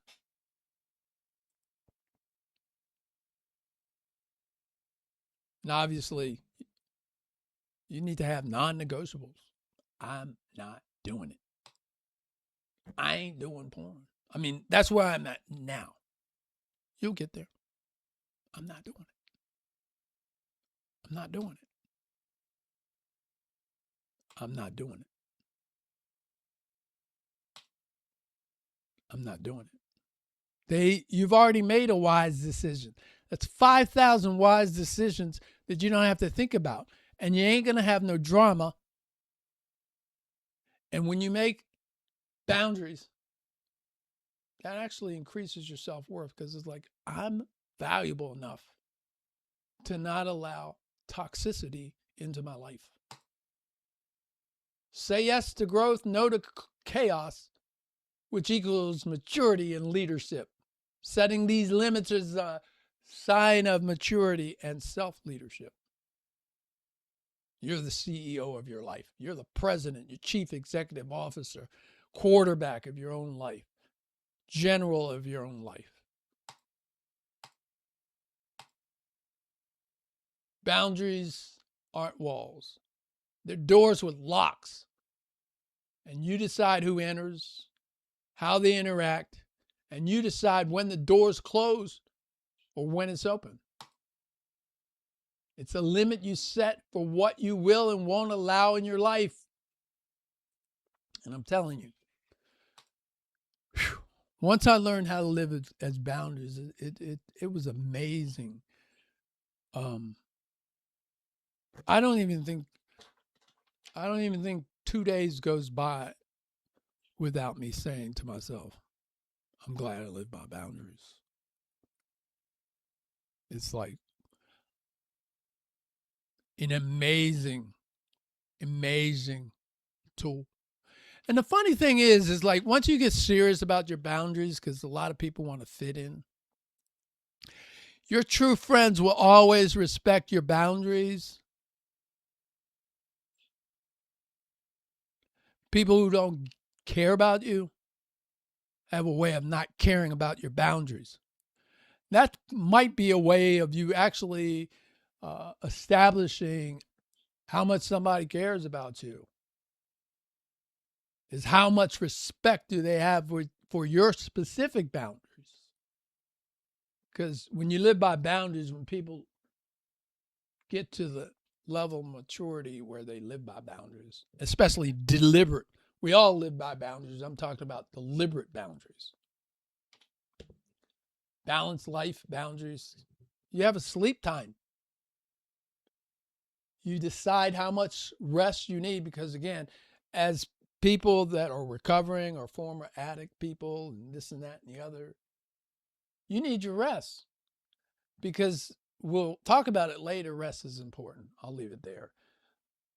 And obviously, you need to have non-negotiables. I'm not doing it. I ain't doing porn. I mean, that's where I'm at now. You'll get there. I'm not doing it. I'm not doing it. I'm not doing it. I'm not doing it. You've already made a wise decision. That's 5,000 wise decisions that you don't have to think about. And you ain't going to have no drama. And when you make boundaries, that actually increases your self-worth, because it's like, I'm valuable enough to not allow toxicity into my life. Say yes to growth, no to chaos, which equals maturity and leadership. Setting these limits is a sign of maturity and self-leadership. You're the CEO of your life. You're the president, your chief executive officer, quarterback of your own life, general of your own life. Boundaries aren't walls. They're doors with locks. And you decide who enters, how they interact, and you decide when the doors close or when it's open. It's a limit you set for what you will and won't allow in your life. And I'm telling you, once I learned how to live as boundaries, it was amazing. I don't even think 2 days goes by without me saying to myself, I'm glad I live by boundaries. It's like an amazing tool. And the funny thing is like, once you get serious about your boundaries, because a lot of people want to fit in, your true friends will always respect your boundaries. People who don't care about you have a way of not caring about your boundaries. That might be a way of you actually establishing how much somebody cares about you. Is how much respect do they have for your specific boundaries? Because when you live by boundaries, when people get to the level of maturity where they live by boundaries, especially deliberate. We all live by boundaries. I'm talking about deliberate boundaries. Balanced life boundaries. You have a sleep time. You decide how much rest you need, because again, as people that are recovering or former addict people and this and that and the other, you need your rest, because we'll talk about it later. Rest is important. I'll leave it there.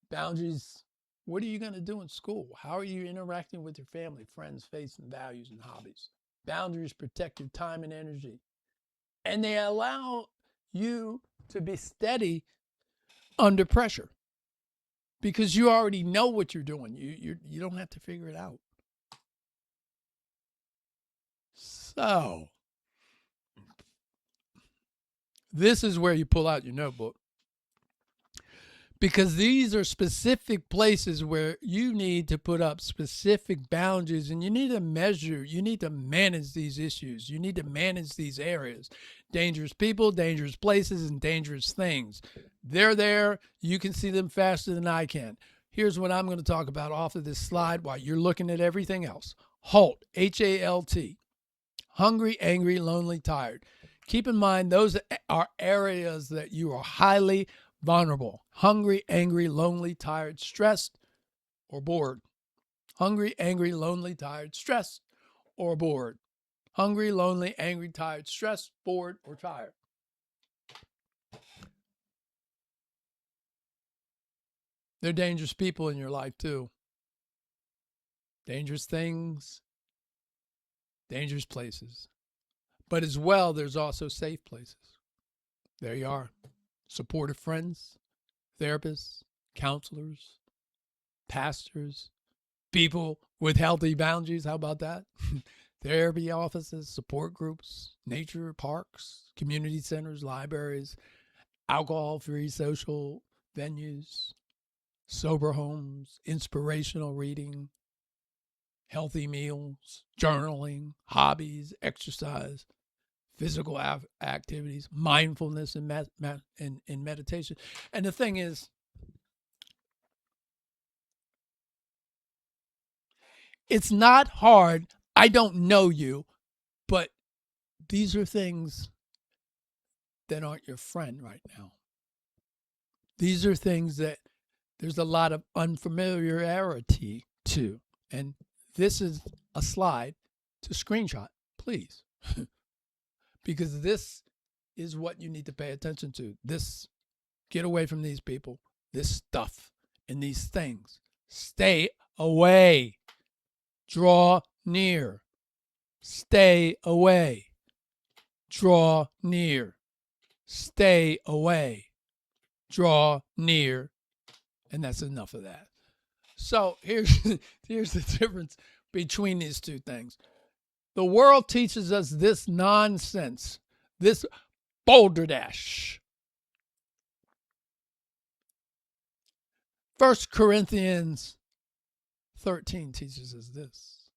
Boundaries. What are you going to do in school? How are you interacting with your family, friends, faiths, and values and hobbies? Boundaries protect your time and energy. And they allow you to be steady under pressure, because you already know what you're doing. You don't have to figure it out. So, this is where you pull out your notebook, Because these are specific places where you need to put up specific boundaries, and you need to measure, you need to manage these issues. You need to manage these areas. Dangerous people, dangerous places, and dangerous things. They're there. You can see them faster than I can. Here's what I'm going to talk about off of this slide while you're looking at everything else. HALT, H-A-L-T. Hungry, angry, lonely, tired. Keep in mind, those are areas that you are highly vulnerable. Hungry, angry, lonely, tired, stressed, or bored. Hungry, angry, lonely, tired, stressed, or bored. Hungry, lonely, angry, tired, stressed, bored, or tired. They're dangerous people in your life too. Dangerous things, dangerous places. But as well, there's also safe places. There you are. Supportive friends, therapists, counselors, pastors, people with healthy boundaries. How about that? Therapy offices, support groups, nature parks, community centers, libraries, alcohol-free social venues, sober homes, inspirational reading, healthy meals, journaling, hobbies, exercise, physical activities, mindfulness, and meditation. And the thing is, it's not hard. I don't know you, but these are things that aren't your friend right now. These are things that there's a lot of unfamiliarity to. And this is a slide to screenshot, please. Because this is what you need to pay attention to. This, get away from these people, this stuff, and these things. Stay away. Draw near. Stay away. Draw near. Stay away. Draw near. And that's enough of that. So here's the difference between these two things. The world teaches us this nonsense, this balderdash. 1 Corinthians 13 teaches us this.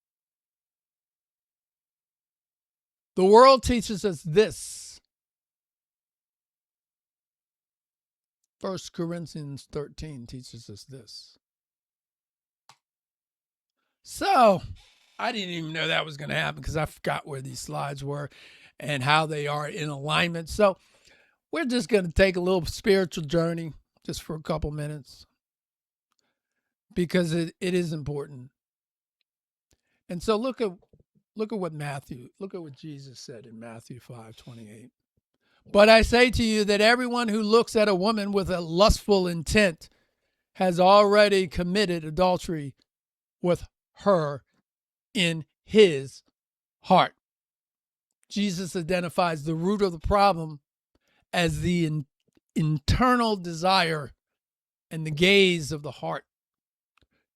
The world teaches us this. 1 Corinthians 13 teaches us this. So, I didn't even know that was going to happen because I forgot where these slides were and how they are in alignment. So, we're just going to take a little spiritual journey just for a couple minutes because it is important. And so look at what Jesus said in Matthew 5:28. But I say to you that everyone who looks at a woman with a lustful intent has already committed adultery with her in his heart. Jesus identifies the root of the problem as the internal desire and the gaze of the heart.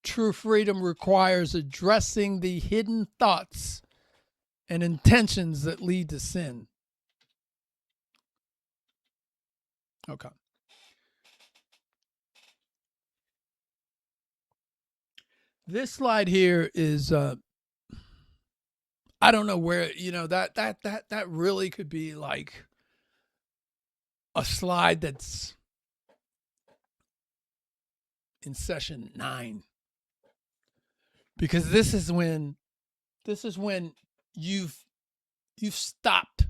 True freedom requires addressing the hidden thoughts and intentions that lead to sin. Okay. This slide here is I don't know where, that really could be like a slide that's in session 9. Because this is when you've stopped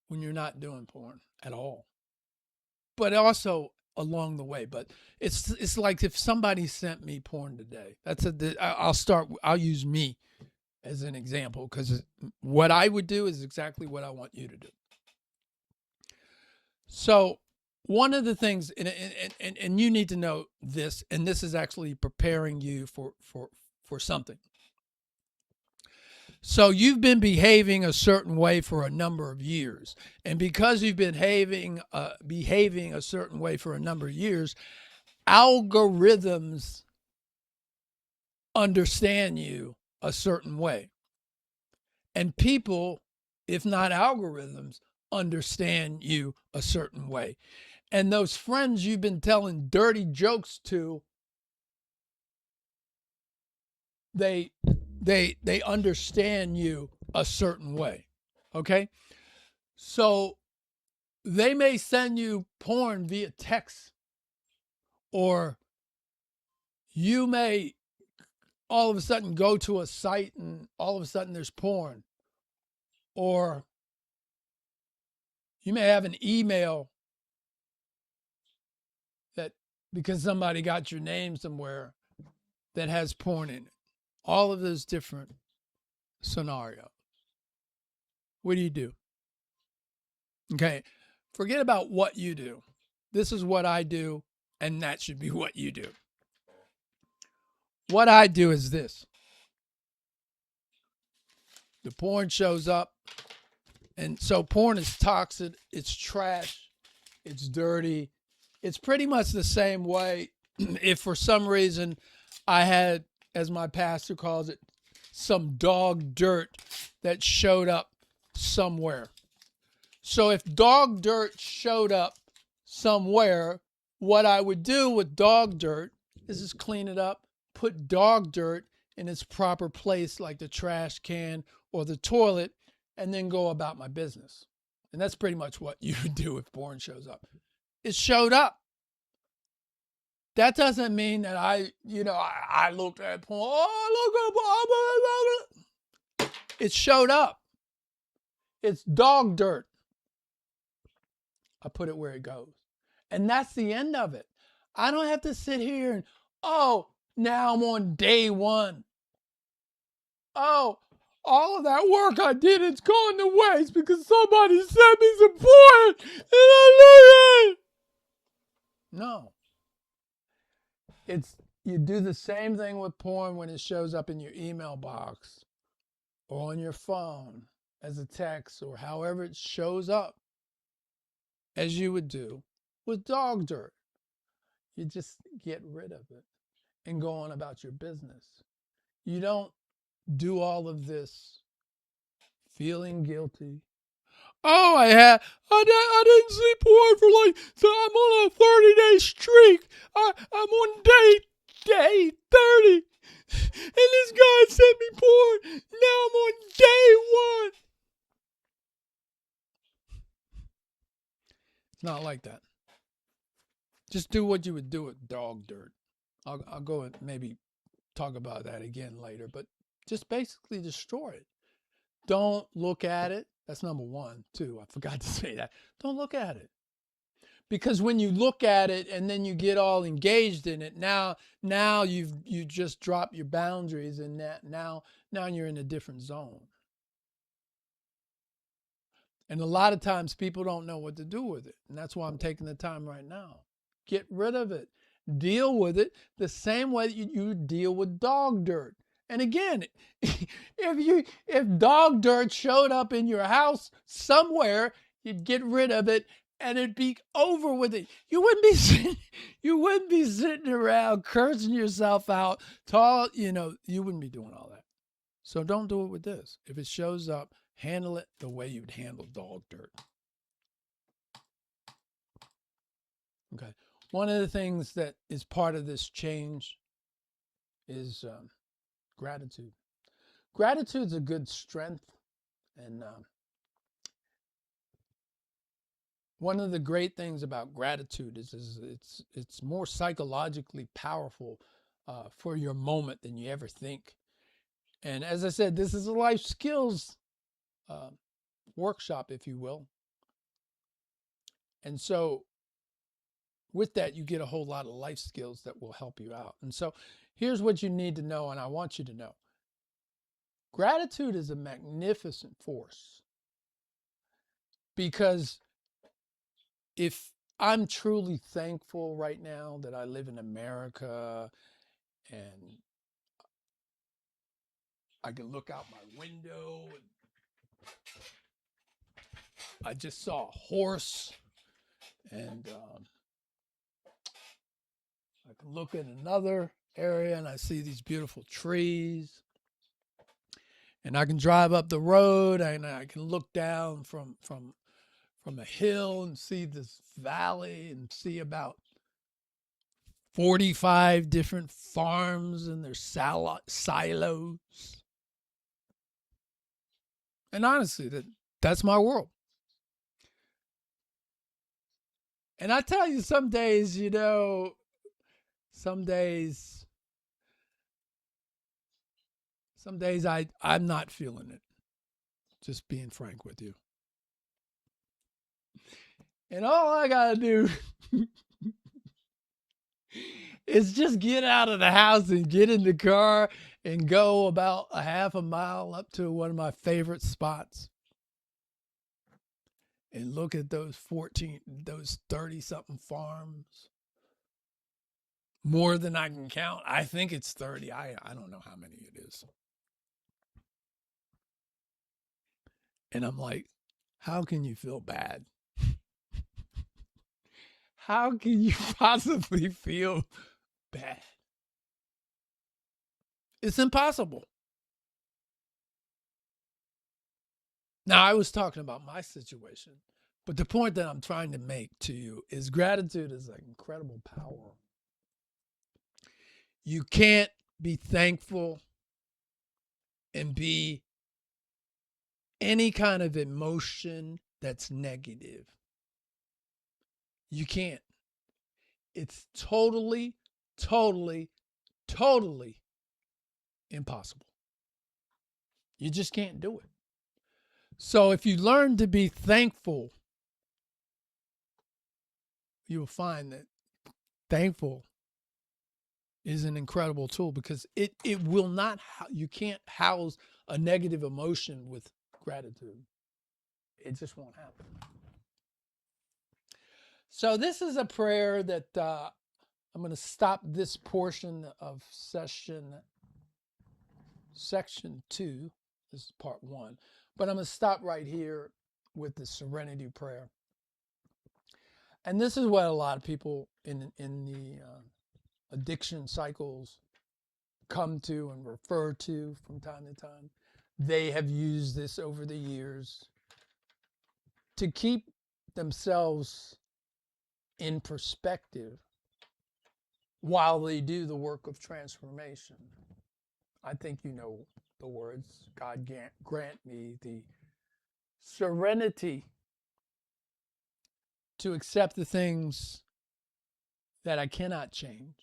when you're not doing porn at all. But also along the way. But it's like if somebody sent me porn today. I'll use me as an example because what I would do is exactly what I want you to do. So one of the things, and you need to know this, and this is actually preparing you for something. So you've been behaving a certain way for a number of years. And because you've been behaving a certain way for a number of years, algorithms understand you a certain way. And people, if not algorithms, understand you a certain way. And those friends you've been telling dirty jokes to, they understand you a certain way. Okay? So they may send you porn via text, or you may all of a sudden go to a site and all of a sudden there's porn, or you may have an email that, because somebody got your name somewhere, that has porn in it. All of those different scenarios. What do you do? Okay, forget about what you do. This is what I do, and that should be what you do. What I do is this. The porn shows up, and so porn is toxic, it's trash, it's dirty. It's pretty much the same way if for some reason I had, as my pastor calls it, some dog dirt that showed up somewhere. So if dog dirt showed up somewhere, what I would do with dog dirt is just clean it up, put dog dirt in its proper place, like the trash can or the toilet, and then go about my business. And that's pretty much what you would do if porn shows up. It showed up. That doesn't mean that I looked at porn. Oh, look. It showed up. It's dog dirt. I put it where it goes. And that's the end of it. I don't have to sit here and, now I'm on day one. Oh, all of that work I did, it's gone to waste because somebody sent me some porn and I love it. No. You do the same thing with porn when it shows up in your email box or on your phone as a text or however it shows up, as you would do with dog dirt. You just get rid of it and go on about your business. You don't do all of this feeling guilty. Oh, I didn't see porn for so I'm on a 30-day streak. I'm on day 30. And this guy sent me porn. Now I'm on day one. It's not like that. Just do what you would do with dog dirt. I'll go and maybe talk about that again later, but just basically destroy it. Don't look at it. That's number one, too. I forgot to say that. Don't look at it. Because when you look at it and then you get all engaged in it, now you just drop your boundaries, and now you're in a different zone. And a lot of times people don't know what to do with it. And that's why I'm taking the time right now. Get rid of it. Deal with it the same way you deal with dog dirt. And again, if dog dirt showed up in your house somewhere, you'd get rid of it and it'd be over with it. You wouldn't be sitting around cursing yourself out. You wouldn't be doing all that. So don't do it with this. If it shows up, handle it the way you'd handle dog dirt. Okay. One of the things that is part of this change is gratitude. Gratitude's a good strength, and one of the great things about gratitude is it's more psychologically powerful for your moment than you ever think. And as I said, this is a life skills workshop, if you will. And so with that, you get a whole lot of life skills that will help you out. And so here's what you need to know, and I want you to know. Gratitude is a magnificent force, because if I'm truly thankful right now that I live in America and I can look out my window and I just saw a horse, and I can look at another area and I see these beautiful trees, and I can drive up the road and I can look down from from a hill and see this valley and see about 45 different farms and their silos. And honestly, that's my world. And I tell you, some days, some days I'm not feeling it. Just being frank with you. And all I got to do is just get out of the house and get in the car and go about a half a mile up to one of my favorite spots and look at those 30 something farms. More than I can count. I think it's 30. I don't know how many it is. And I'm like, how can you feel bad? How can you possibly feel bad? It's impossible. Now, I was talking about my situation, but the point that I'm trying to make to you is gratitude is an incredible power. You can't be thankful and be any kind of emotion that's negative. You can't. It's totally, totally, totally impossible. You just can't do it. So if you learn to be thankful, you'll find that thankful is an incredible tool because it will not, you can't house a negative emotion with gratitude. It just won't happen. So this is a prayer that I'm going to stop this portion of section 2. This is part 1. But I'm going to stop right here with the serenity prayer. And this is what a lot of people in the addiction cycles come to and refer to from time to time. They have used this over the years to keep themselves in perspective while they do the work of transformation. I think you know the words, God grant me the serenity to accept the things that I cannot change.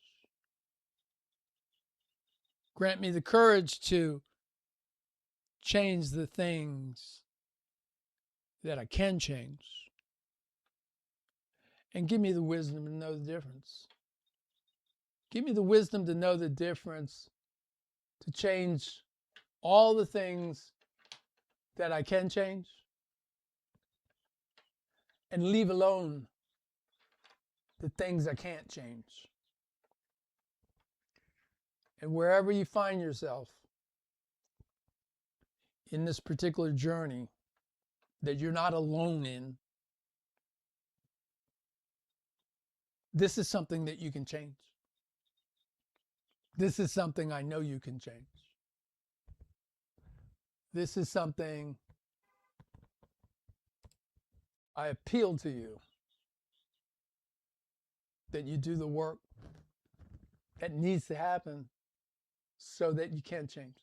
Grant me the courage to change the things that I can change. And give me the wisdom to know the difference. Give me the wisdom to know the difference, to change all the things that I can change and leave alone the things I can't change. And wherever you find yourself in this particular journey that you're not alone in, this is something that you can change. This is something I know you can change. This is something I appeal to you that you do the work that needs to happen so that you can change.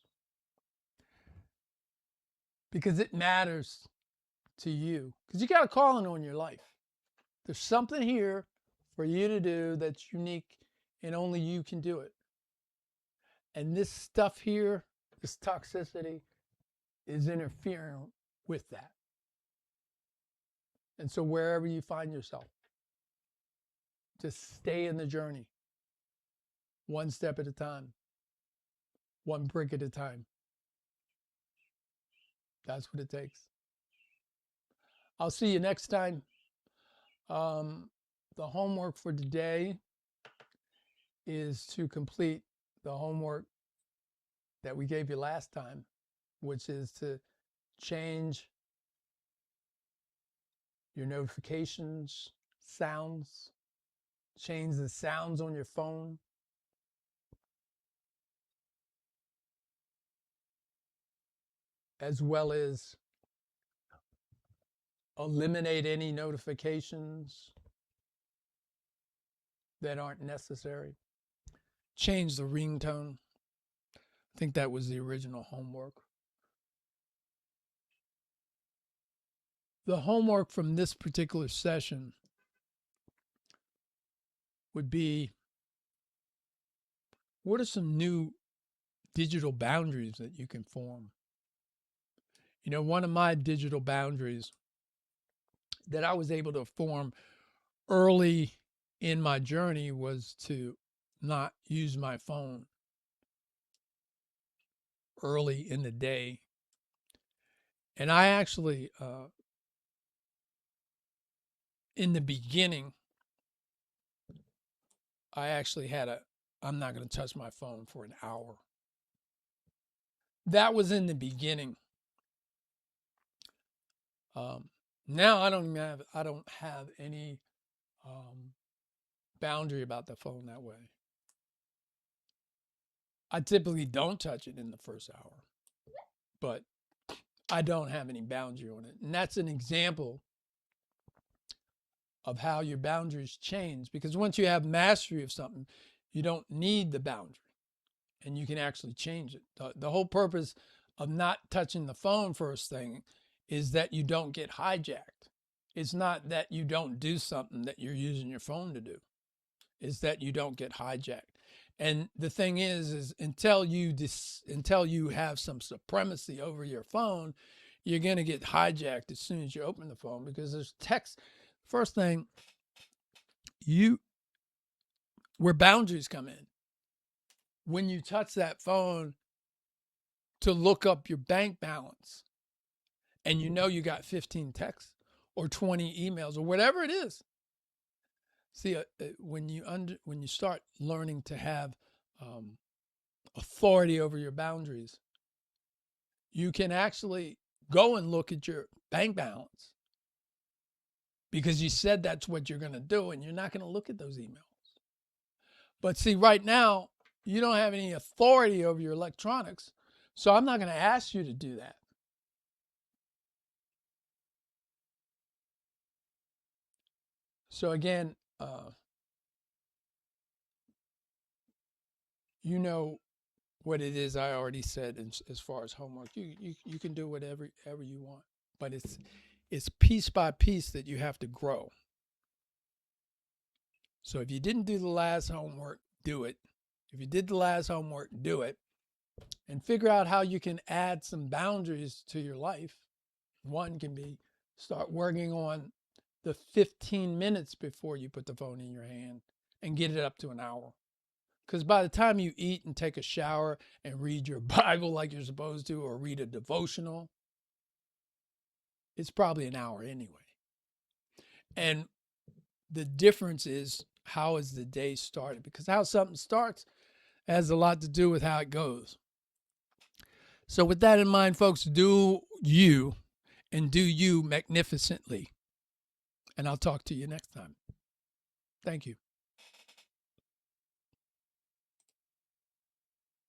Because it matters to you. Because you got a calling on your life. There's something here for you to do that's unique and only you can do it. And this stuff here, this toxicity, is interfering with that. And so wherever you find yourself, just stay in the journey. One step at a time. One brick at a time. That's what it takes. I'll see you next time. The homework for today is to complete the homework that we gave you last time, which is to change your notifications, sounds, change the sounds on your phone, as well as eliminate any notifications that aren't necessary, change the ringtone. I think that was the original homework. The homework from this particular session would be, what are some new digital boundaries that you can form? You know, one of my digital boundaries that I was able to form early in my journey was to not use my phone early in the day. And I actually, in the beginning, I actually had I'm not going to touch my phone for an hour. That was in the beginning. Now I don't have any boundary about the phone that way. I typically don't touch it in the first hour, but I don't have any boundary on it. And that's an example of how your boundaries change, because once you have mastery of something, you don't need the boundary and you can actually change it. The whole purpose of not touching the phone first thing is that you don't get hijacked. It's not that you don't do something that you're using your phone to do. It's that you don't get hijacked. And the thing is until you have some supremacy over your phone, you're going to get hijacked as soon as you open the phone, because there's text. First thing, where boundaries come in, when you touch that phone to look up your bank balance and you know you got 15 texts or 20 emails or whatever it is. See, when you start learning to have authority over your boundaries, you can actually go and look at your bank balance because you said that's what you're going to do, and you're not going to look at those emails. But see, right now, you don't have any authority over your electronics, so I'm not going to ask you to do that. So again, you know what it is I already said as far as homework. You can do whatever you want, but it's piece by piece that you have to grow. So if you didn't do the last homework, do it. If you did the last homework, do it. And figure out how you can add some boundaries to your life. One can be start working on the 15 minutes before you put the phone in your hand and get it up to an hour. Because by the time you eat and take a shower and read your Bible like you're supposed to, or read a devotional, it's probably an hour anyway. And the difference is, how is the day started? Because how something starts has a lot to do with how it goes. So with that in mind, folks, do you, and do you magnificently. And I'll talk to you next time. Thank you.